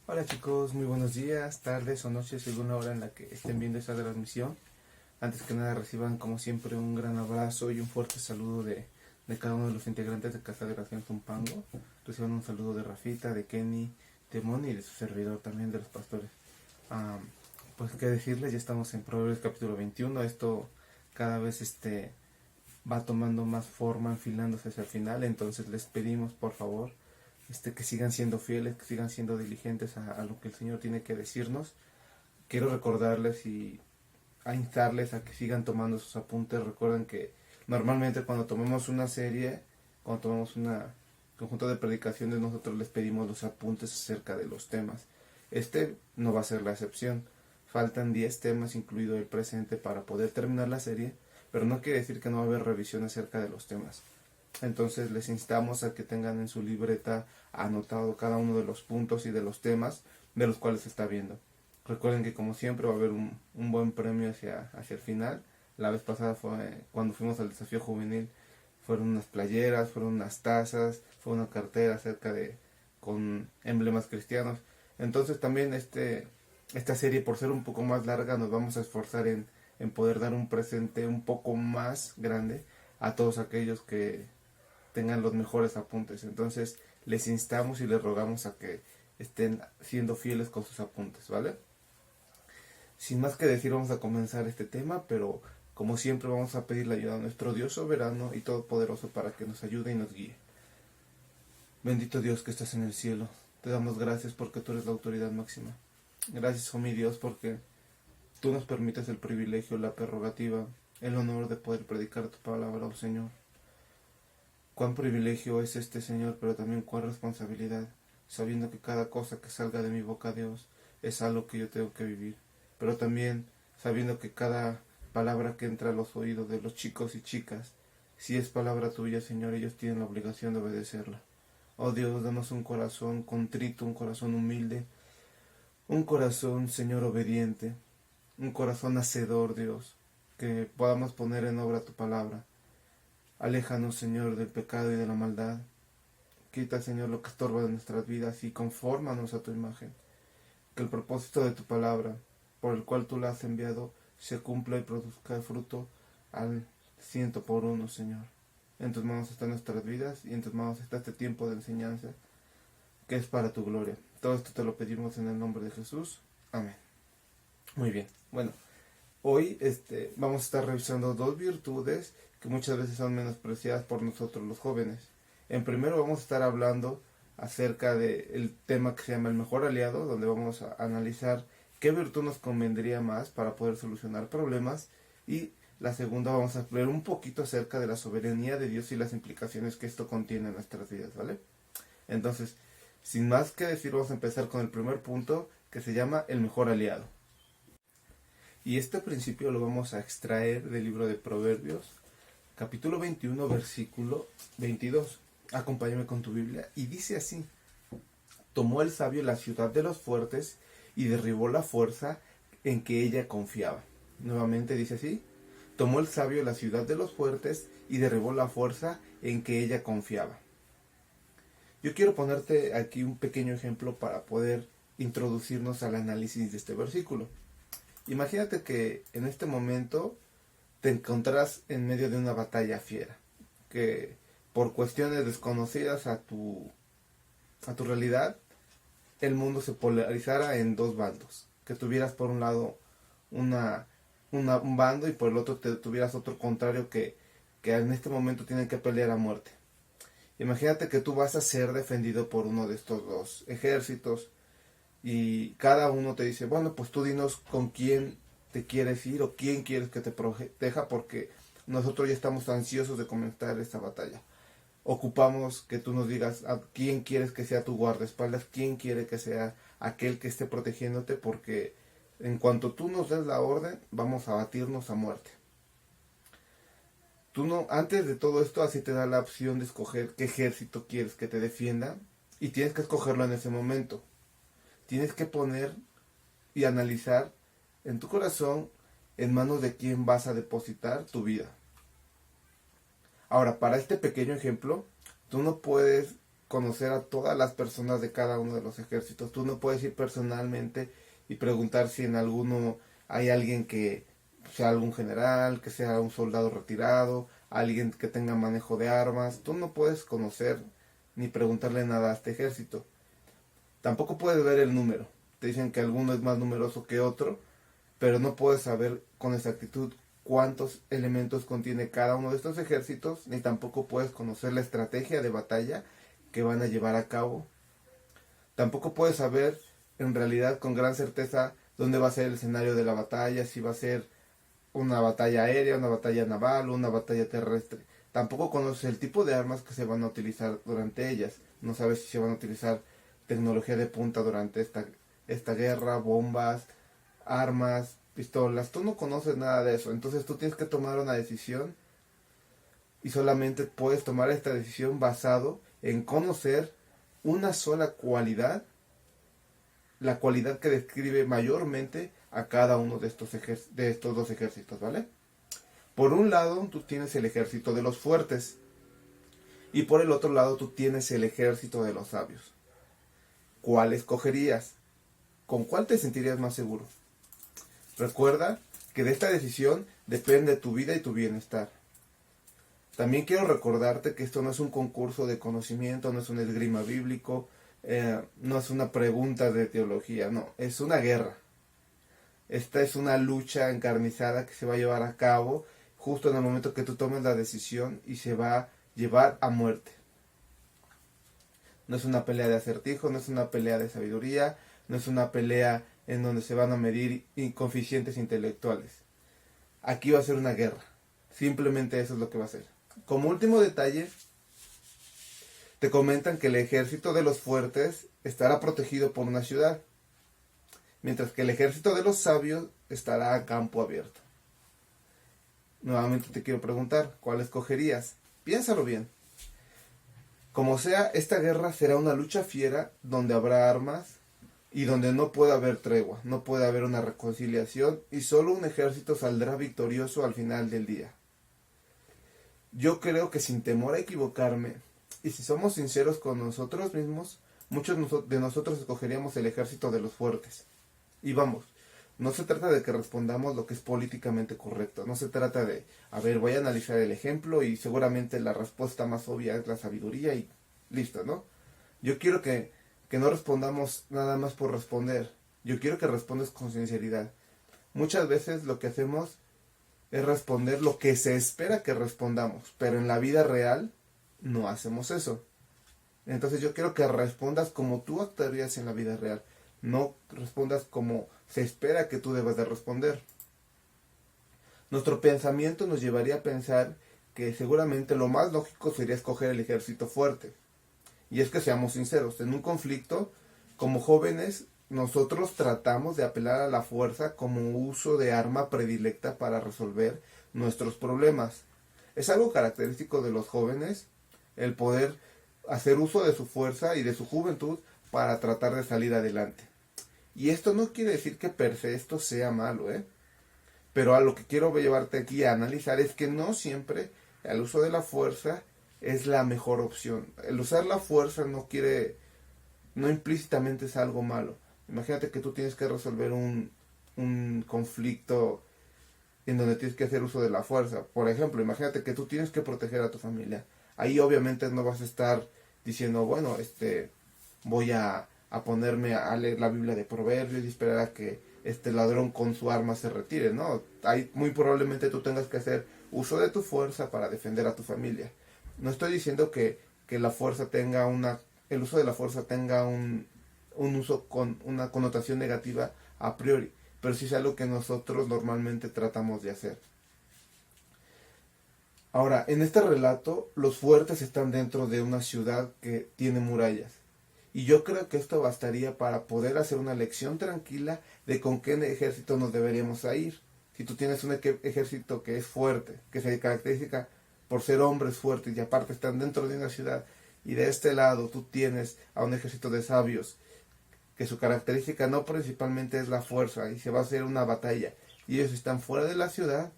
Hola chicos, muy buenos días, tardes o noches según la hora en la que estén viendo esta transmisión. Antes que nada reciban como siempre un gran abrazo y un fuerte saludo de cada uno de los integrantes de Casa de Oración Zumpango. Reciban un saludo de Rafita, de Kenny, de Moni y de su servidor también, de los pastores. Ah, pues qué decirles, ya estamos en Proverbios capítulo 21. Esto cada vez va tomando más forma, enfilándose hacia el final. Entonces les pedimos por favor que sigan siendo fieles, que sigan siendo diligentes a lo que el Señor tiene que decirnos. Quiero recordarles y a instarles a que sigan tomando sus apuntes. Recuerden que normalmente cuando tomamos una serie, cuando tomamos una conjunto de predicaciones, nosotros les pedimos los apuntes acerca de los temas. Este no va a ser la excepción. Faltan 10 temas, incluido el presente, para poder terminar la serie, pero no quiere decir que no va a haber revisión acerca de los temas. Entonces les instamos a que tengan en su libreta anotado cada uno de los puntos y de los temas de los cuales se está viendo. Recuerden que como siempre va a haber un buen premio hacia el final. La vez pasada fue cuando fuimos al desafío juvenil. Fueron unas playeras, fueron unas tazas, fue una cartera acerca con emblemas cristianos. Entonces también esta serie, por ser un poco más larga, nos vamos a esforzar en poder dar un presente un poco más grande a todos aquellos que tengan los mejores apuntes. Entonces les instamos y les rogamos a que estén siendo fieles con sus apuntes, ¿vale? Sin más que decir, vamos a comenzar este tema, pero como siempre vamos a pedir la ayuda a nuestro Dios soberano y todopoderoso para que nos ayude y nos guíe. Bendito Dios que estás en el cielo, te damos gracias porque tú eres la autoridad máxima. Gracias, oh mi Dios, porque tú nos permites el privilegio, la prerrogativa, el honor de poder predicar tu palabra, oh Señor. Cuán privilegio es este, Señor, pero también cuán responsabilidad, sabiendo que cada cosa que salga de mi boca, Dios, es algo que yo tengo que vivir. Pero también sabiendo que cada palabra que entra a los oídos de los chicos y chicas, si es palabra tuya, Señor, ellos tienen la obligación de obedecerla. Oh Dios, danos un corazón contrito, un corazón humilde, un corazón, Señor, obediente, un corazón hacedor, Dios, que podamos poner en obra tu palabra. Aléjanos, Señor, del pecado y de la maldad. Quita, Señor, lo que estorba de nuestras vidas y confórmanos a tu imagen. Que el propósito de tu palabra, por el cual tú la has enviado, se cumpla y produzca fruto al 100 por 1, Señor. En tus manos están nuestras vidas y en tus manos está este tiempo de enseñanza que es para tu gloria. Todo esto te lo pedimos en el nombre de Jesús. Amén. Muy bien. Bueno, hoy vamos a estar revisando dos virtudes que muchas veces son menospreciadas por nosotros los jóvenes. En primero vamos a estar hablando acerca del tema que se llama el mejor aliado, donde vamos a analizar qué virtud nos convendría más para poder solucionar problemas. Y la segunda vamos a hablar un poquito acerca de la soberanía de Dios y las implicaciones que esto contiene en nuestras vidas, ¿vale? Entonces, sin más que decir, vamos a empezar con el primer punto, que se llama el mejor aliado. Y este principio lo vamos a extraer del libro de Proverbios, capítulo 21, versículo 22. Acompáñame con tu Biblia y dice así: tomó el sabio la ciudad de los fuertes y derribó la fuerza en que ella confiaba. Nuevamente dice así: tomó el sabio la ciudad de los fuertes y derribó la fuerza en que ella confiaba. Yo quiero ponerte aquí un pequeño ejemplo para poder introducirnos al análisis de este versículo. Imagínate que en este momento te encontrás en medio de una batalla fiera, que por cuestiones desconocidas a tu realidad, el mundo se polarizara en dos bandos, que tuvieras por un lado un bando y por el otro tuvieras otro contrario que en este momento tienen que pelear a muerte. Imagínate que tú vas a ser defendido por uno de estos dos ejércitos y cada uno te dice, bueno, pues tú dinos con quién te quieres ir o quién quieres que te proteja, porque nosotros ya estamos ansiosos de comenzar esta batalla. Ocupamos que tú nos digas a quién quieres que sea tu guardaespaldas, quién quiere que sea aquel que esté protegiéndote, porque en cuanto tú nos des la orden, vamos a batirnos a muerte. Tú no, antes de todo esto, así te da la opción de escoger qué ejército quieres que te defienda y tienes que escogerlo en ese momento. Tienes que poner y analizar en tu corazón en manos de quién vas a depositar tu vida. Ahora, para este pequeño ejemplo, tú no puedes conocer a todas las personas de cada uno de los ejércitos. Tú no puedes ir personalmente y preguntar si en alguno hay alguien que sea algún general, que sea un soldado retirado, alguien que tenga manejo de armas. Tú no puedes conocer ni preguntarle nada a este ejército. Tampoco puedes ver el número. Te dicen que alguno es más numeroso que otro, pero no puedes saber con exactitud cuántos elementos contiene cada uno de estos ejércitos, ni tampoco puedes conocer la estrategia de batalla que van a llevar a cabo. Tampoco puedes saber en realidad con gran certeza dónde va a ser el escenario de la batalla, si va a ser una batalla aérea, una batalla naval, una batalla terrestre. Tampoco conoces el tipo de armas que se van a utilizar durante ellas. No sabes si se van a utilizar tecnología de punta durante esta guerra, bombas, armas, pistolas. Tú no conoces nada de eso. Entonces tú tienes que tomar una decisión y solamente puedes tomar esta decisión basado en conocer una sola cualidad, la cualidad que describe mayormente a cada uno de estos dos ejércitos, ¿vale? Por un lado, tú tienes el ejército de los fuertes y por el otro lado tú tienes el ejército de los sabios. ¿Cuál escogerías? ¿Con cuál te sentirías más seguro? Recuerda que de esta decisión depende tu vida y tu bienestar. También quiero recordarte que esto no es un concurso de conocimiento, no es un esgrima bíblico, no es una pregunta de teología, no, es una guerra. Esta es una lucha encarnizada que se va a llevar a cabo justo en el momento que tú tomes la decisión y se va a llevar a muerte. No es una pelea de acertijo, no es una pelea de sabiduría, no es una pelea en donde se van a medir coeficientes intelectuales. Aquí va a ser una guerra. Simplemente eso es lo que va a ser. Como último detalle, te comentan que el ejército de los fuertes estará protegido por una ciudad, mientras que el ejército de los sabios estará a campo abierto. Nuevamente te quiero preguntar, ¿cuál escogerías? Piénsalo bien. Como sea, esta guerra será una lucha fiera donde habrá armas y donde no puede haber tregua, no puede haber una reconciliación y solo un ejército saldrá victorioso al final del día. Yo creo que sin temor a equivocarme, y si somos sinceros con nosotros mismos, muchos de nosotros escogeríamos el ejército de los fuertes. Y vamos, no se trata de que respondamos lo que es políticamente correcto, no se trata de, voy a analizar el ejemplo y seguramente la respuesta más obvia es la sabiduría y listo, ¿no? Yo quiero que no respondamos nada más por responder, yo quiero que respondas con sinceridad. Muchas veces lo que hacemos es responder lo que se espera que respondamos, pero en la vida real no hacemos eso. Entonces yo quiero que respondas como tú actuarías en la vida real, no respondas como se espera que tú debas de responder. Nuestro pensamiento nos llevaría a pensar que seguramente lo más lógico sería escoger el ejército fuerte. Y es que seamos sinceros, en un conflicto, como jóvenes, nosotros tratamos de apelar a la fuerza como uso de arma predilecta para resolver nuestros problemas. Es algo característico de los jóvenes el poder hacer uso de su fuerza y de su juventud para tratar de salir adelante. Y esto no quiere decir que per se esto sea malo, pero a lo que quiero llevarte aquí a analizar es que no siempre el uso de la fuerza es la mejor opción. El usar la fuerza no implícitamente es algo malo. Imagínate que tú tienes que resolver un conflicto en donde tienes que hacer uso de la fuerza. Por ejemplo, imagínate que tú tienes que proteger a tu familia. Ahí obviamente no vas a estar diciendo, bueno, voy a ponerme a leer la Biblia de Proverbios y esperar a que este ladrón con su arma se retire, ¿no? Ahí muy probablemente tú tengas que hacer uso de tu fuerza para defender a tu familia. No estoy diciendo que la fuerza tenga el uso de la fuerza tenga un uso con una connotación negativa a priori, pero sí es algo que nosotros normalmente tratamos de hacer. Ahora, en este relato, los fuertes están dentro de una ciudad que tiene murallas. Y yo creo que esto bastaría para poder hacer una elección tranquila de con qué ejército nos deberíamos ir. Si tú tienes un ejército que es fuerte, que se caracteriza por ser hombres fuertes y aparte están dentro de una ciudad, y de este lado tú tienes a un ejército de sabios, que su característica no principalmente es la fuerza, y se va a hacer una batalla, y ellos están fuera de la ciudad,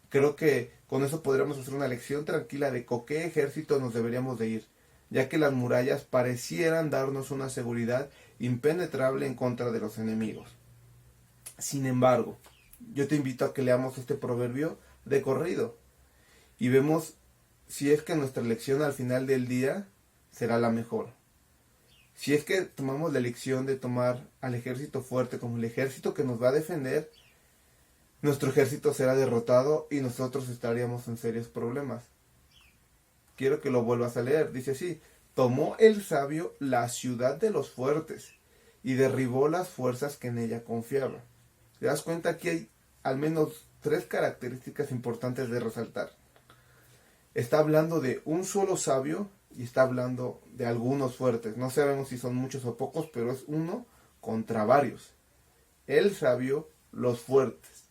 creo que con eso podríamos hacer una elección tranquila de con qué ejército nos deberíamos de ir. ya que las murallas parecieran darnos una seguridad impenetrable en contra de los enemigos. Sin embargo, yo te invito a que leamos este proverbio de corrido y vemos si es que nuestra elección al final del día será la mejor. Si es que tomamos la elección de tomar al ejército fuerte como el ejército que nos va a defender, nuestro ejército será derrotado y nosotros estaríamos en serios problemas. Quiero que lo vuelvas a leer. Dice así: tomó el sabio la ciudad de los fuertes y derribó las fuerzas que en ella confiaban. ¿Te das cuenta? Aquí hay al menos 3 características importantes de resaltar. Está hablando de un solo sabio y está hablando de algunos fuertes. No sabemos si son muchos o pocos, pero es uno contra varios. El sabio, los fuertes.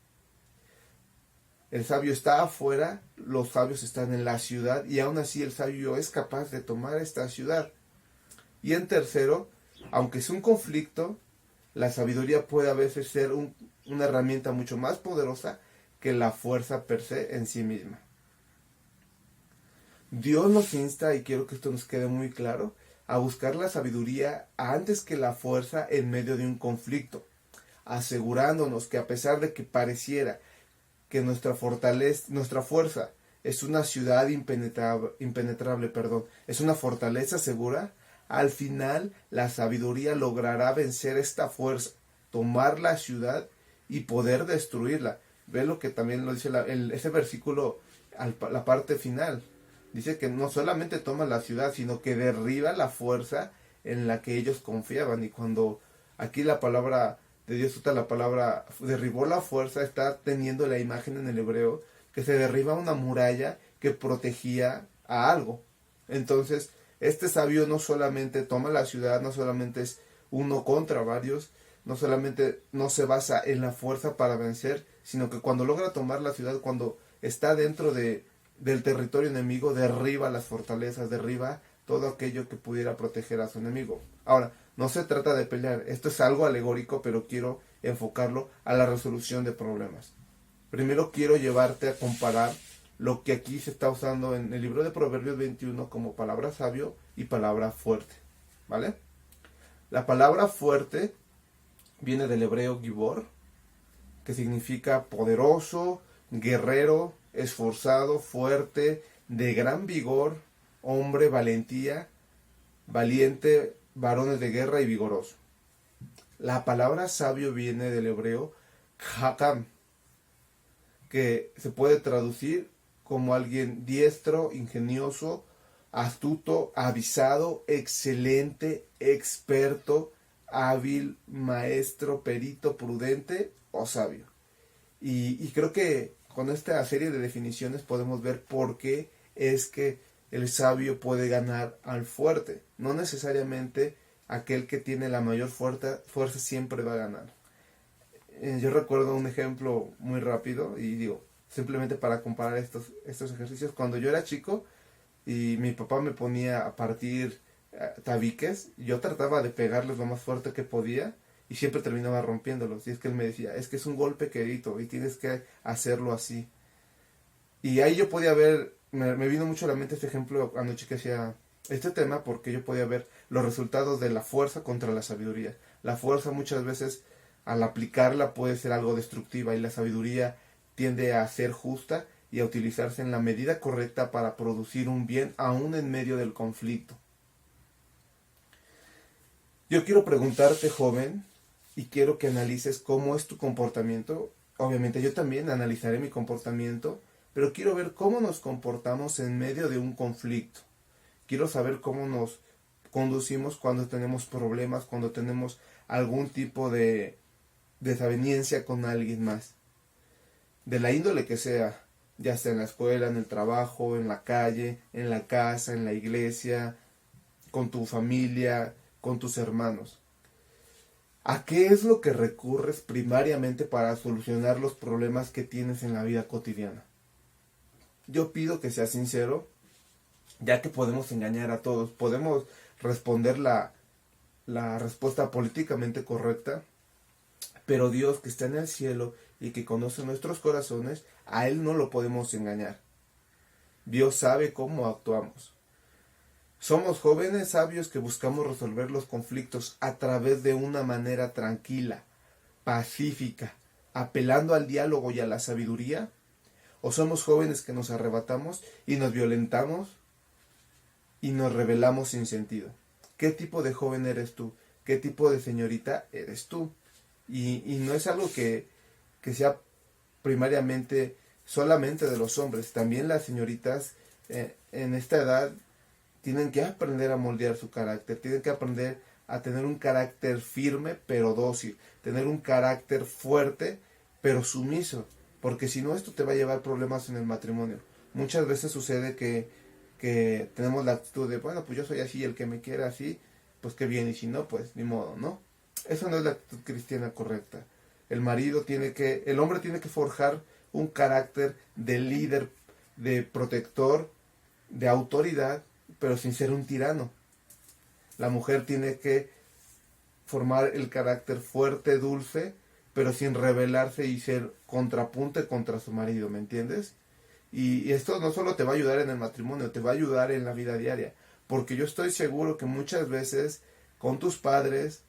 El sabio está afuera, los sabios están en la ciudad y aún así el sabio es capaz de tomar esta ciudad. Y en tercero, aunque es un conflicto, la sabiduría puede a veces ser una herramienta mucho más poderosa que la fuerza per se en sí misma. Dios nos insta, y quiero que esto nos quede muy claro, a buscar la sabiduría antes que la fuerza en medio de un conflicto, asegurándonos que a pesar de que pareciera que nuestra fuerza es una ciudad impenetrable, es una fortaleza segura, al final la sabiduría logrará vencer esta fuerza, tomar la ciudad y poder destruirla. Ve lo que también lo dice ese versículo, la parte final. Dice que no solamente toma la ciudad, sino que derriba la fuerza en la que ellos confiaban. Y cuando aquí la palabra de Dios usa la palabra derribó la fuerza, está teniendo la imagen en el hebreo que se derriba una muralla que protegía a algo. Entonces, este sabio no solamente toma la ciudad, no solamente es uno contra varios, no solamente no se basa en la fuerza para vencer, sino que cuando logra tomar la ciudad, cuando está dentro del territorio enemigo, derriba las fortalezas, derriba todo aquello que pudiera proteger a su enemigo. Ahora, no se trata de pelear, esto es algo alegórico, pero quiero enfocarlo a la resolución de problemas. Primero quiero llevarte a comparar lo que aquí se está usando en el libro de Proverbios 21 como palabra sabio y palabra fuerte, ¿vale? La palabra fuerte viene del hebreo gibor, que significa poderoso, guerrero, esforzado, fuerte, de gran vigor, hombre, valentía, valiente, varones de guerra y vigoroso. La palabra sabio viene del hebreo hakam, que se puede traducir como alguien diestro, ingenioso, astuto, avisado, excelente, experto, hábil, maestro, perito, prudente o sabio. Y creo que con esta serie de definiciones podemos ver por qué es que el sabio puede ganar al fuerte. No necesariamente aquel que tiene la mayor fuerza siempre va a ganar. Yo recuerdo un ejemplo muy rápido y digo, simplemente para comparar estos ejercicios. Cuando yo era chico y mi papá me ponía a partir tabiques, yo trataba de pegarles lo más fuerte que podía y siempre terminaba rompiéndolos. Y es que él me decía, es que es un golpe querido y tienes que hacerlo así. Y ahí yo podía ver, me vino mucho a la mente este ejemplo anoche que hacía este tema, porque yo podía ver los resultados de la fuerza contra la sabiduría. La fuerza muchas veces al aplicarla puede ser algo destructiva y la sabiduría tiende a ser justa y a utilizarse en la medida correcta para producir un bien aún en medio del conflicto. Yo quiero preguntarte, joven, y quiero que analices cómo es tu comportamiento. Obviamente yo también analizaré mi comportamiento, pero quiero ver cómo nos comportamos en medio de un conflicto. Quiero saber cómo nos conducimos cuando tenemos problemas, cuando tenemos algún tipo de desaveniencia con alguien más. De la índole que sea, ya sea en la escuela, en el trabajo, en la calle, en la casa, en la iglesia, con tu familia, con tus hermanos. ¿A qué es lo que recurres primariamente para solucionar los problemas que tienes en la vida cotidiana? Yo pido que seas sincero, ya que podemos engañar a todos, podemos responder la respuesta políticamente correcta, pero Dios que está en el cielo y que conoce nuestros corazones, a Él no lo podemos engañar. Dios sabe cómo actuamos. Somos jóvenes sabios que buscamos resolver los conflictos a través de una manera tranquila, pacífica, apelando al diálogo y a la sabiduría. ¿O somos jóvenes que nos arrebatamos y nos violentamos y nos rebelamos sin sentido? ¿Qué tipo de joven eres tú? ¿Qué tipo de señorita eres tú? Y no es algo que sea primariamente solamente de los hombres. También las señoritas en esta edad tienen que aprender a moldear su carácter, tienen que aprender a tener un carácter firme pero dócil, tener un carácter fuerte pero sumiso, porque si no esto te va a llevar problemas en el matrimonio. Muchas veces sucede que tenemos la actitud de, bueno, pues yo soy así, el que me quiera así, pues qué bien, y si no, pues ni modo, ¿no? Eso no es la actitud cristiana correcta. El hombre tiene que forjar un carácter de líder, de protector, de autoridad, pero sin ser un tirano. La mujer tiene que formar el carácter fuerte, dulce, pero sin rebelarse y ser contrapunte contra su marido, ¿me entiendes? Y esto no solo te va a ayudar en el matrimonio, te va a ayudar en la vida diaria, porque yo estoy seguro que muchas veces con tus padres,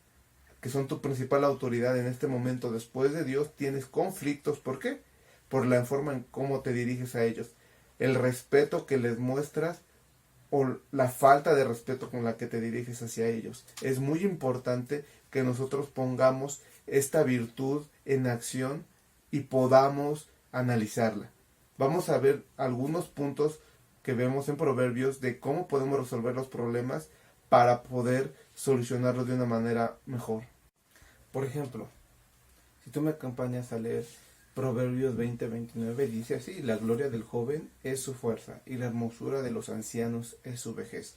que son tu principal autoridad en este momento después de Dios, tienes conflictos. ¿Por qué? Por la forma en cómo te diriges a ellos, el respeto que les muestras o la falta de respeto con la que te diriges hacia ellos. Es muy importante que nosotros pongamos esta virtud en acción y podamos analizarla. Vamos a ver algunos puntos que vemos en Proverbios de cómo podemos resolver los problemas para poder solucionarlos de una manera mejor. Por ejemplo, si tú me acompañas a leer Proverbios 20:29, dice así: la gloria del joven es su fuerza y la hermosura de los ancianos es su vejez.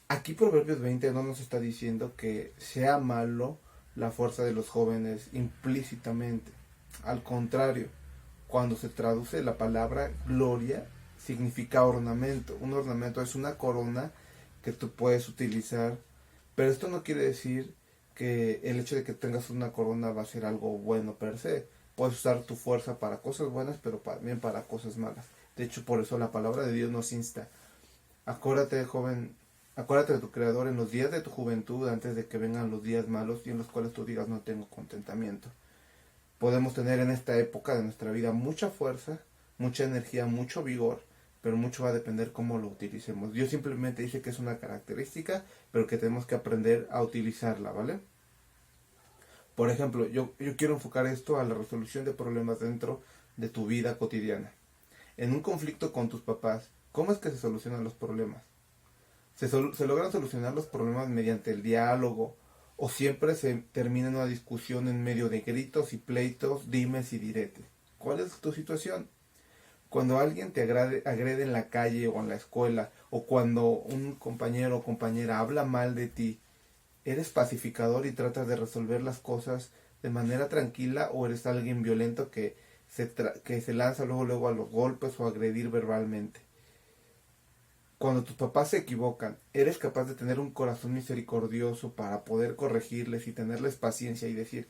Aquí Proverbios 20 no nos está diciendo que sea malo la fuerza de los jóvenes implícitamente. Al contrario, cuando se traduce la palabra gloria, significa ornamento. Un ornamento es una corona que tú puedes utilizar, pero esto no quiere decir que el hecho de que tengas una corona va a ser algo bueno per se. Puedes usar tu fuerza para cosas buenas, pero también para cosas malas. De hecho, por eso la palabra de Dios nos insta: acuérdate, joven, acuérdate de tu Creador en los días de tu juventud, antes de que vengan los días malos y en los cuales tú digas no tengo contentamiento. Podemos tener en esta época de nuestra vida mucha fuerza, mucha energía, mucho vigor, pero mucho va a depender cómo lo utilicemos. Dios simplemente dice que es una característica, pero que tenemos que aprender a utilizarla, ¿vale? Por ejemplo, yo quiero enfocar esto a la resolución de problemas dentro de tu vida cotidiana. En un conflicto con tus papás, ¿cómo es que se solucionan los problemas? ¿Se logran solucionar los problemas mediante el diálogo o siempre se termina en una discusión en medio de gritos y pleitos, dimes y diretes? ¿Cuál es tu situación? Cuando alguien te agrede en la calle o en la escuela, o cuando un compañero o compañera habla mal de ti, ¿eres pacificador y tratas de resolver las cosas de manera tranquila, o eres alguien violento que se lanza luego a los golpes o a agredir verbalmente? Cuando tus papás se equivocan, ¿eres capaz de tener un corazón misericordioso para poder corregirles y tenerles paciencia y decir: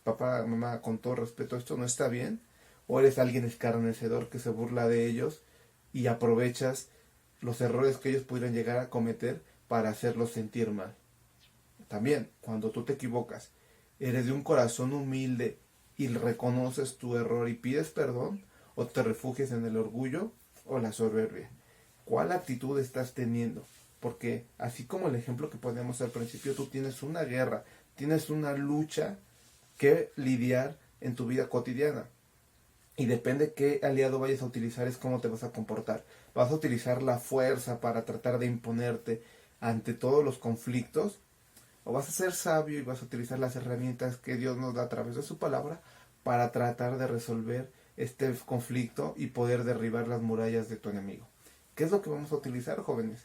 papá, mamá, con todo respeto, esto no está bien? ¿O eres alguien escarnecedor que se burla de ellos y aprovechas los errores que ellos pudieran llegar a cometer para hacerlos sentir mal? También, cuando tú te equivocas, ¿eres de un corazón humilde y reconoces tu error y pides perdón? ¿O te refugias en el orgullo o la soberbia? ¿Cuál actitud estás teniendo? Porque así como el ejemplo que poníamos al principio, tú tienes una guerra, tienes una lucha que lidiar en tu vida cotidiana. Y depende qué aliado vayas a utilizar es cómo te vas a comportar. ¿Vas a utilizar la fuerza para tratar de imponerte ante todos los conflictos? ¿O vas a ser sabio y vas a utilizar las herramientas que Dios nos da a través de su palabra para tratar de resolver este conflicto y poder derribar las murallas de tu enemigo? ¿Qué es lo que vamos a utilizar, jóvenes?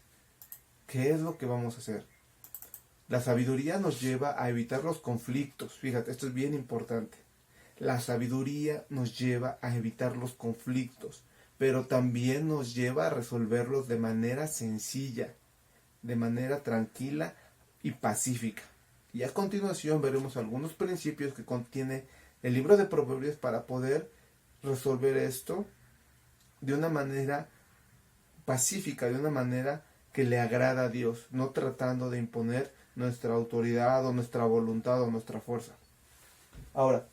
¿Qué es lo que vamos a hacer? La sabiduría nos lleva a evitar los conflictos. Fíjate, esto es bien importante. La sabiduría nos lleva a evitar los conflictos, pero también nos lleva a resolverlos de manera sencilla, de manera tranquila y pacífica. Y a continuación veremos algunos principios que contiene el libro de Proverbios para poder resolver esto de una manera pacífica, de una manera que le agrada a Dios, no tratando de imponer nuestra autoridad o nuestra voluntad o nuestra fuerza. Ahora,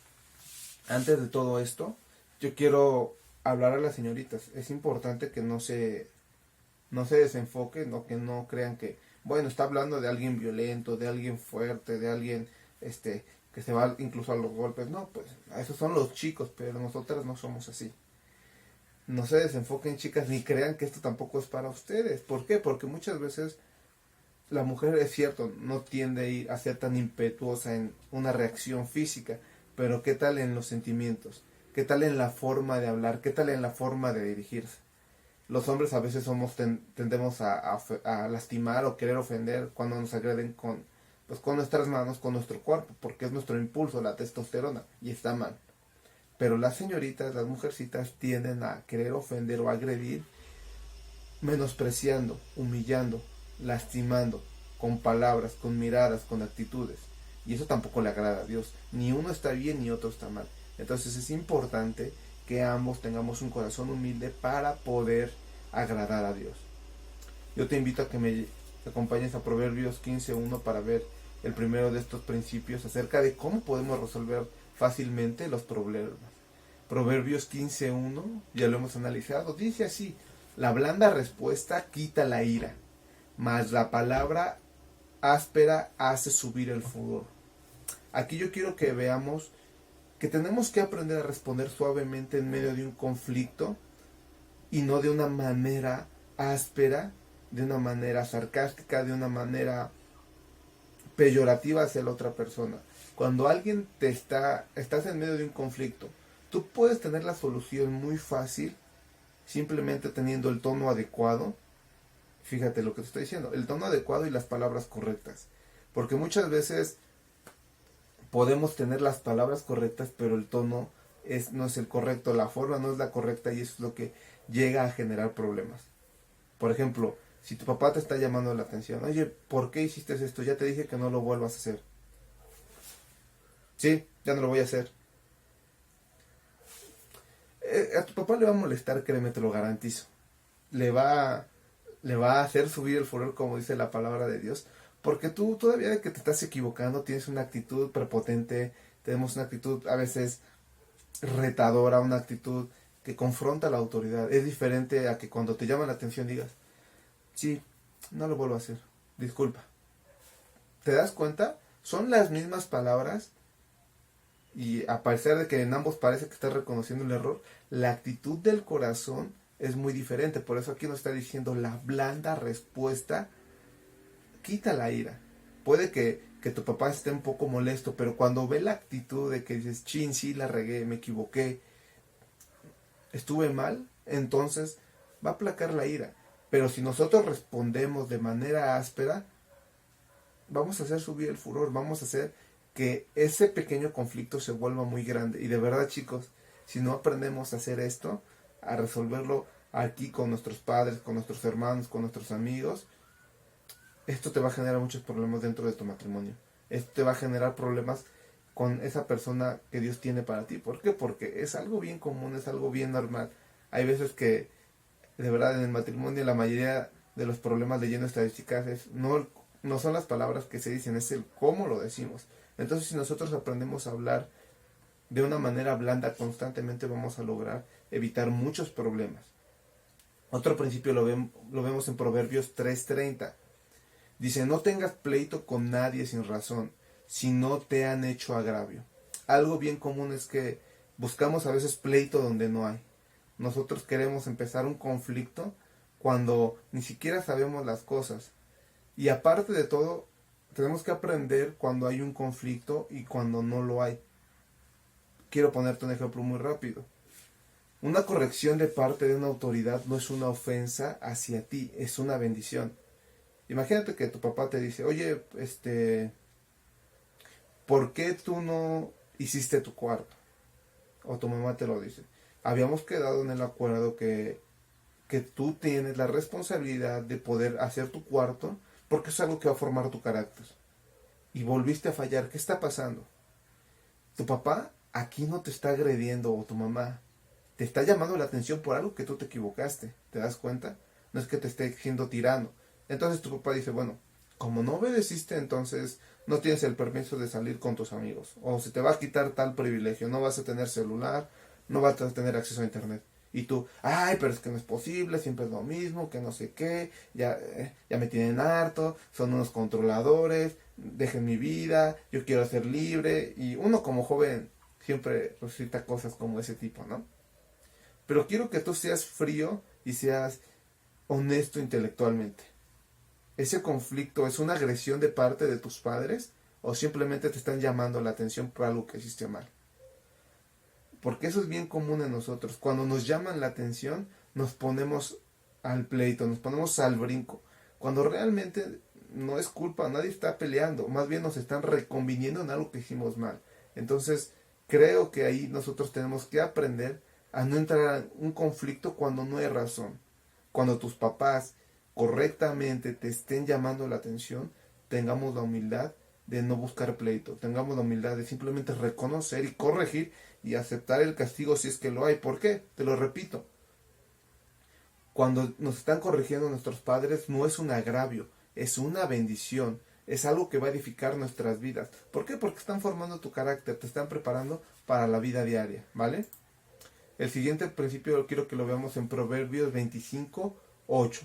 antes de todo esto, yo quiero hablar a las señoritas. Es importante que no se desenfoquen, ¿no? Que no crean que, bueno, está hablando de alguien violento, de alguien fuerte, de alguien que se va incluso a los golpes. No, pues esos son los chicos, pero nosotras no somos así. No se desenfoquen, chicas, ni crean que esto tampoco es para ustedes. ¿Por qué? Porque muchas veces la mujer, es cierto, no tiende a ser tan impetuosa en una reacción física, pero ¿qué tal en los sentimientos? ¿Qué tal en la forma de hablar? ¿Qué tal en la forma de dirigirse? Los hombres a veces tendemos a lastimar o querer ofender cuando nos agreden con nuestras manos, con nuestro cuerpo, porque es nuestro impulso, la testosterona, y está mal. Pero las señoritas, las mujercitas, tienden a querer ofender o agredir menospreciando, humillando, lastimando, con palabras, con miradas, con actitudes. Y eso tampoco le agrada a Dios. Ni uno está bien ni otro está mal. Entonces es importante que ambos tengamos un corazón humilde para poder agradar a Dios. Yo te invito a que me acompañes a Proverbios 15:1 para ver el primero de estos principios acerca de cómo podemos resolver fácilmente los problemas. Proverbios 15:1, ya lo hemos analizado, dice así: la blanda respuesta quita la ira, mas la palabra áspera hace subir el furor. Aquí yo quiero que veamos que tenemos que aprender a responder suavemente en medio de un conflicto y no de una manera áspera, de una manera sarcástica, de una manera peyorativa hacia la otra persona. Cuando alguien estás en medio de un conflicto, tú puedes tener la solución muy fácil simplemente teniendo el tono adecuado. Fíjate lo que te estoy diciendo, el tono adecuado y las palabras correctas. Porque muchas veces podemos tener las palabras correctas, pero el tono no es el correcto, la forma no es la correcta, y eso es lo que llega a generar problemas. Por ejemplo, si tu papá te está llamando la atención: oye, ¿por qué hiciste esto? Ya te dije que no lo vuelvas a hacer. Sí, ya no lo voy a hacer. A tu papá le va a molestar, créeme, te lo garantizo. Le va a hacer subir el furor, como dice la palabra de Dios, porque tú todavía de que te estás equivocando tienes una actitud prepotente, tenemos una actitud a veces retadora, una actitud que confronta a la autoridad. Es diferente a que cuando te llama la atención digas: sí, no lo vuelvo a hacer, disculpa. ¿Te das cuenta? Son las mismas palabras, y a pesar de que en ambos parece que estás reconociendo el error, la actitud del corazón es muy diferente. Por eso aquí nos está diciendo: la blanda respuesta quita la ira. Puede que tu papá esté un poco molesto, pero cuando ve la actitud de que dices: chin, sí, la regué, me equivoqué, estuve mal, entonces va a aplacar la ira. Pero si nosotros respondemos de manera áspera, vamos a hacer subir el furor, vamos a hacer que ese pequeño conflicto se vuelva muy grande. Y de verdad, chicos, si no aprendemos a hacer esto, a resolverlo aquí con nuestros padres, con nuestros hermanos, con nuestros amigos, esto te va a generar muchos problemas dentro de tu matrimonio. Esto te va a generar problemas con esa persona que Dios tiene para ti. ¿Por qué? Porque es algo bien común, es algo bien normal. Hay veces que, de verdad, en el matrimonio la mayoría de los problemas leyendo estadísticas no son las palabras que se dicen, es el cómo lo decimos. Entonces, si nosotros aprendemos a hablar de una manera blanda constantemente, vamos a lograr evitar muchos problemas. Otro principio lo vemos en Proverbios 3:30. Dice: no tengas pleito con nadie sin razón, si no te han hecho agravio. Algo bien común es que buscamos a veces pleito donde no hay. Nosotros queremos empezar un conflicto cuando ni siquiera sabemos las cosas. Y aparte de todo, tenemos que aprender cuando hay un conflicto y cuando no lo hay. Quiero ponerte un ejemplo muy rápido. Una corrección de parte de una autoridad no es una ofensa hacia ti, es una bendición. Imagínate que tu papá te dice: oye, ¿por qué tú no hiciste tu cuarto? O tu mamá te lo dice: habíamos quedado en el acuerdo que tú tienes la responsabilidad de poder hacer tu cuarto, porque es algo que va a formar tu carácter. Y volviste a fallar. ¿Qué está pasando? Tu papá aquí no te está agrediendo, o tu mamá te está llamando la atención por algo que tú te equivocaste. ¿Te das cuenta? No es que te esté siendo tirano, Entonces tu papá dice, bueno, como no obedeciste, entonces no tienes el permiso de salir con tus amigos, o se te va a quitar tal privilegio, no vas a tener celular, no vas a tener acceso a internet. Y tú, ay, pero es que no es posible, siempre es lo mismo, que no sé qué, ya me tienen harto, son unos controladores, dejen mi vida, yo quiero ser libre. Y uno como joven siempre recita cosas como ese tipo, ¿no? Pero quiero que tú seas frío y seas honesto intelectualmente. ¿Ese conflicto es una agresión de parte de tus padres o simplemente te están llamando la atención por algo que hiciste mal? Porque eso es bien común en nosotros. Cuando nos llaman la atención, nos ponemos al pleito, nos ponemos al brinco. Cuando realmente no es culpa, nadie está peleando, más bien nos están reconviniendo en algo que hicimos mal. Entonces, creo que ahí nosotros tenemos que aprender a no entrar en un conflicto cuando no hay razón. Cuando tus papás correctamente te estén llamando la atención, tengamos la humildad de no buscar pleito, tengamos la humildad de simplemente reconocer y corregir y aceptar el castigo si es que lo hay. ¿Por qué? Te lo repito. Cuando nos están corrigiendo nuestros padres no es un agravio, es una bendición, es algo que va a edificar nuestras vidas. ¿Por qué? Porque están formando tu carácter, te están preparando para la vida diaria, ¿vale? El siguiente principio quiero que lo veamos en Proverbios 25:8.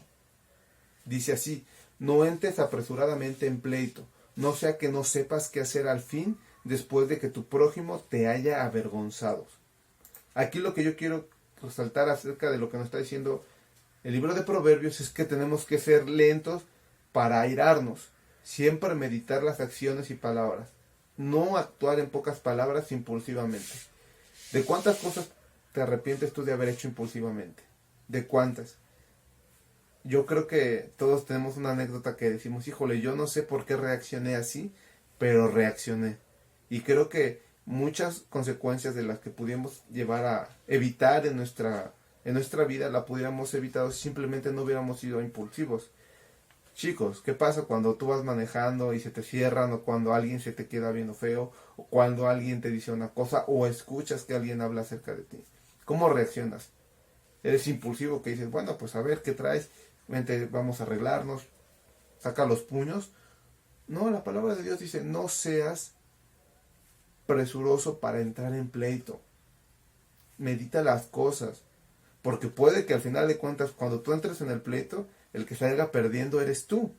Dice así, no entres apresuradamente en pleito, no sea que no sepas qué hacer al fin después de que tu prójimo te haya avergonzado. Aquí lo que yo quiero resaltar acerca de lo que nos está diciendo el libro de Proverbios es que tenemos que ser lentos para airarnos, siempre meditar las acciones y palabras, no actuar en pocas palabras impulsivamente. ¿De cuántas cosas te arrepientes tú de haber hecho impulsivamente? ¿De cuántas? Yo creo que todos tenemos una anécdota que decimos, híjole, yo no sé por qué reaccioné así, pero reaccioné. Y creo que muchas consecuencias de las que pudiéramos llevar a evitar en nuestra vida, la pudiéramos evitar si simplemente no hubiéramos sido impulsivos. Chicos, ¿qué pasa cuando tú vas manejando y se te cierran, o cuando alguien se te queda viendo feo, o cuando alguien te dice una cosa, o escuchas que alguien habla acerca de ti? ¿Cómo reaccionas? ¿Eres impulsivo que dices, bueno, pues a ver qué traes? Vente, vamos a arreglarnos, saca los puños? No, la palabra de Dios dice, no seas presuroso para entrar en pleito. Medita las cosas, porque puede que al final de cuentas, cuando tú entres en el pleito, el que salga perdiendo eres tú.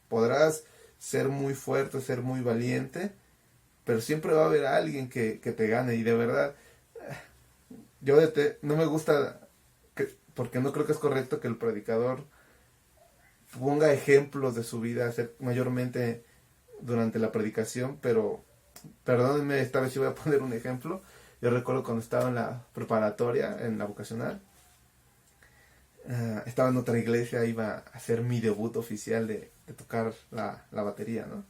Podrás ser muy fuerte, ser muy valiente, pero siempre va a haber alguien que te gane. Y de verdad, yo no me gusta, porque no creo que es correcto que el predicador ponga ejemplos de su vida mayormente durante la predicación, pero perdónenme, esta vez sí voy a poner un ejemplo. Yo recuerdo cuando estaba en la preparatoria, en la vocacional, estaba en otra iglesia, iba a hacer mi debut oficial de tocar la batería, ¿no?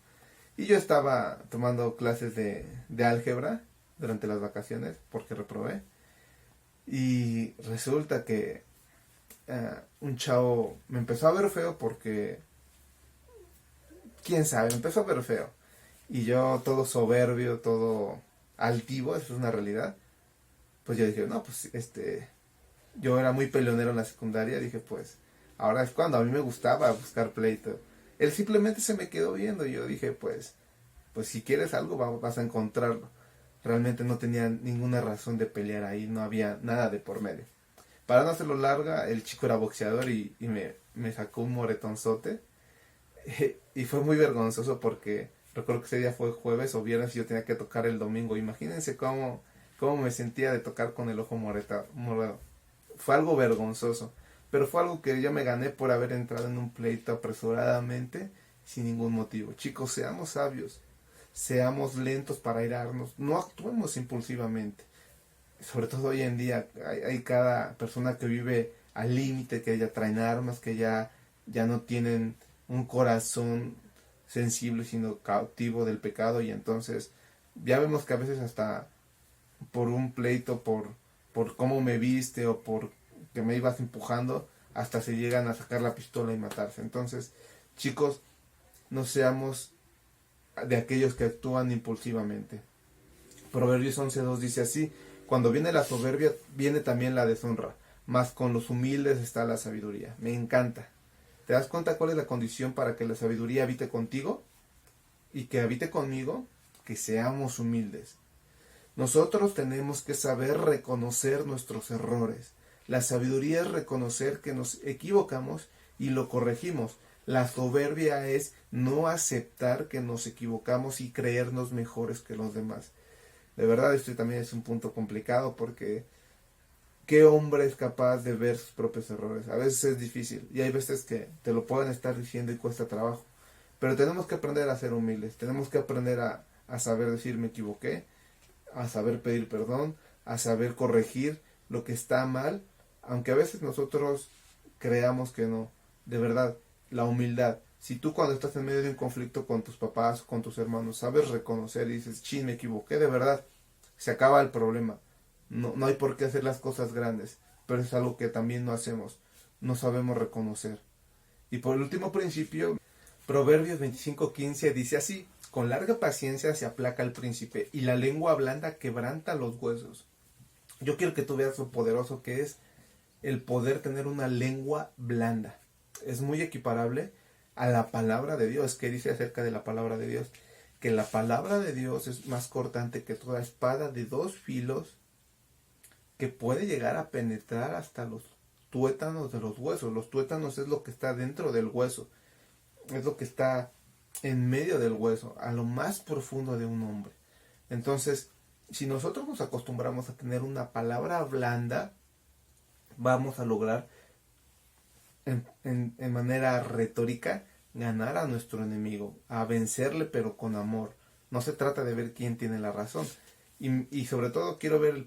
Y yo estaba tomando clases de álgebra durante las vacaciones porque reprobé. Y resulta que un chavo me empezó a ver feo porque, quién sabe, me empezó a ver feo. Y yo todo soberbio, todo altivo, eso es una realidad. Pues yo dije, no, pues yo era muy peleonero en la secundaria, dije, pues ahora es cuando a mí me gustaba buscar pleito. Él simplemente se me quedó viendo y yo dije, pues si quieres algo vas a encontrarlo. Realmente no tenía ninguna razón de pelear ahí, no había nada de por medio. Para no hacerlo larga, el chico era boxeador y me sacó un moretonzote. Y fue muy vergonzoso porque recuerdo que ese día fue jueves o viernes y yo tenía que tocar el domingo. Imagínense cómo me sentía de tocar con el ojo morado. Fue algo vergonzoso, pero fue algo que yo me gané por haber entrado en un pleito apresuradamente sin ningún motivo. Chicos, seamos sabios, seamos lentos para airarnos, no actuemos impulsivamente. Sobre todo hoy en día hay cada persona que vive al límite, que ya traen armas, que ya no tienen un corazón sensible, sino cautivo del pecado. Y entonces ya vemos que a veces hasta por un pleito, por cómo me viste o por que me ibas empujando, hasta se llegan a sacar la pistola y matarse. Entonces, chicos, no seamos de aquellos que actúan impulsivamente. Proverbios 11:2 dice así: cuando viene la soberbia, viene también la deshonra, mas con los humildes está la sabiduría. Me encanta, ¿Te das cuenta cuál es la condición para que la sabiduría habite contigo y que habite conmigo? Que seamos humildes. Nosotros tenemos que saber reconocer nuestros errores. La sabiduría es reconocer que nos equivocamos y lo corregimos. La soberbia es no aceptar que nos equivocamos y creernos mejores que los demás. De verdad, esto también es un punto complicado porque ¿qué hombre es capaz de ver sus propios errores? A veces es difícil y hay veces que te lo pueden estar diciendo y cuesta trabajo. Pero tenemos que aprender a ser humildes, tenemos que aprender a saber decir me equivoqué, a saber pedir perdón, a saber corregir lo que está mal, aunque a veces nosotros creamos que no. De verdad, la humildad. Si tú cuando estás en medio de un conflicto con tus papás, con tus hermanos, sabes reconocer y dices, chin, me equivoqué, de verdad, se acaba el problema. No hay por qué hacer las cosas grandes, pero es algo que también no hacemos. No sabemos reconocer. Y por el último principio, Proverbios 25:15 dice así: con larga paciencia se aplaca el príncipe, y la lengua blanda quebranta los huesos. Yo quiero que tú veas lo poderoso que es el poder tener una lengua blanda. Es muy equiparable a la palabra de Dios, que dice acerca de la palabra de Dios, que la palabra de Dios es más cortante que toda espada de dos filos, que puede llegar a penetrar hasta los tuétanos de los huesos. Los tuétanos es lo que está dentro del hueso, es lo que está en medio del hueso, a lo más profundo de un hombre. Entonces, si nosotros nos acostumbramos a tener una palabra blanda, vamos a lograr en manera retórica ganar a nuestro enemigo, a vencerle, pero con amor. No se trata de ver quién tiene la razón. Y sobre todo quiero ver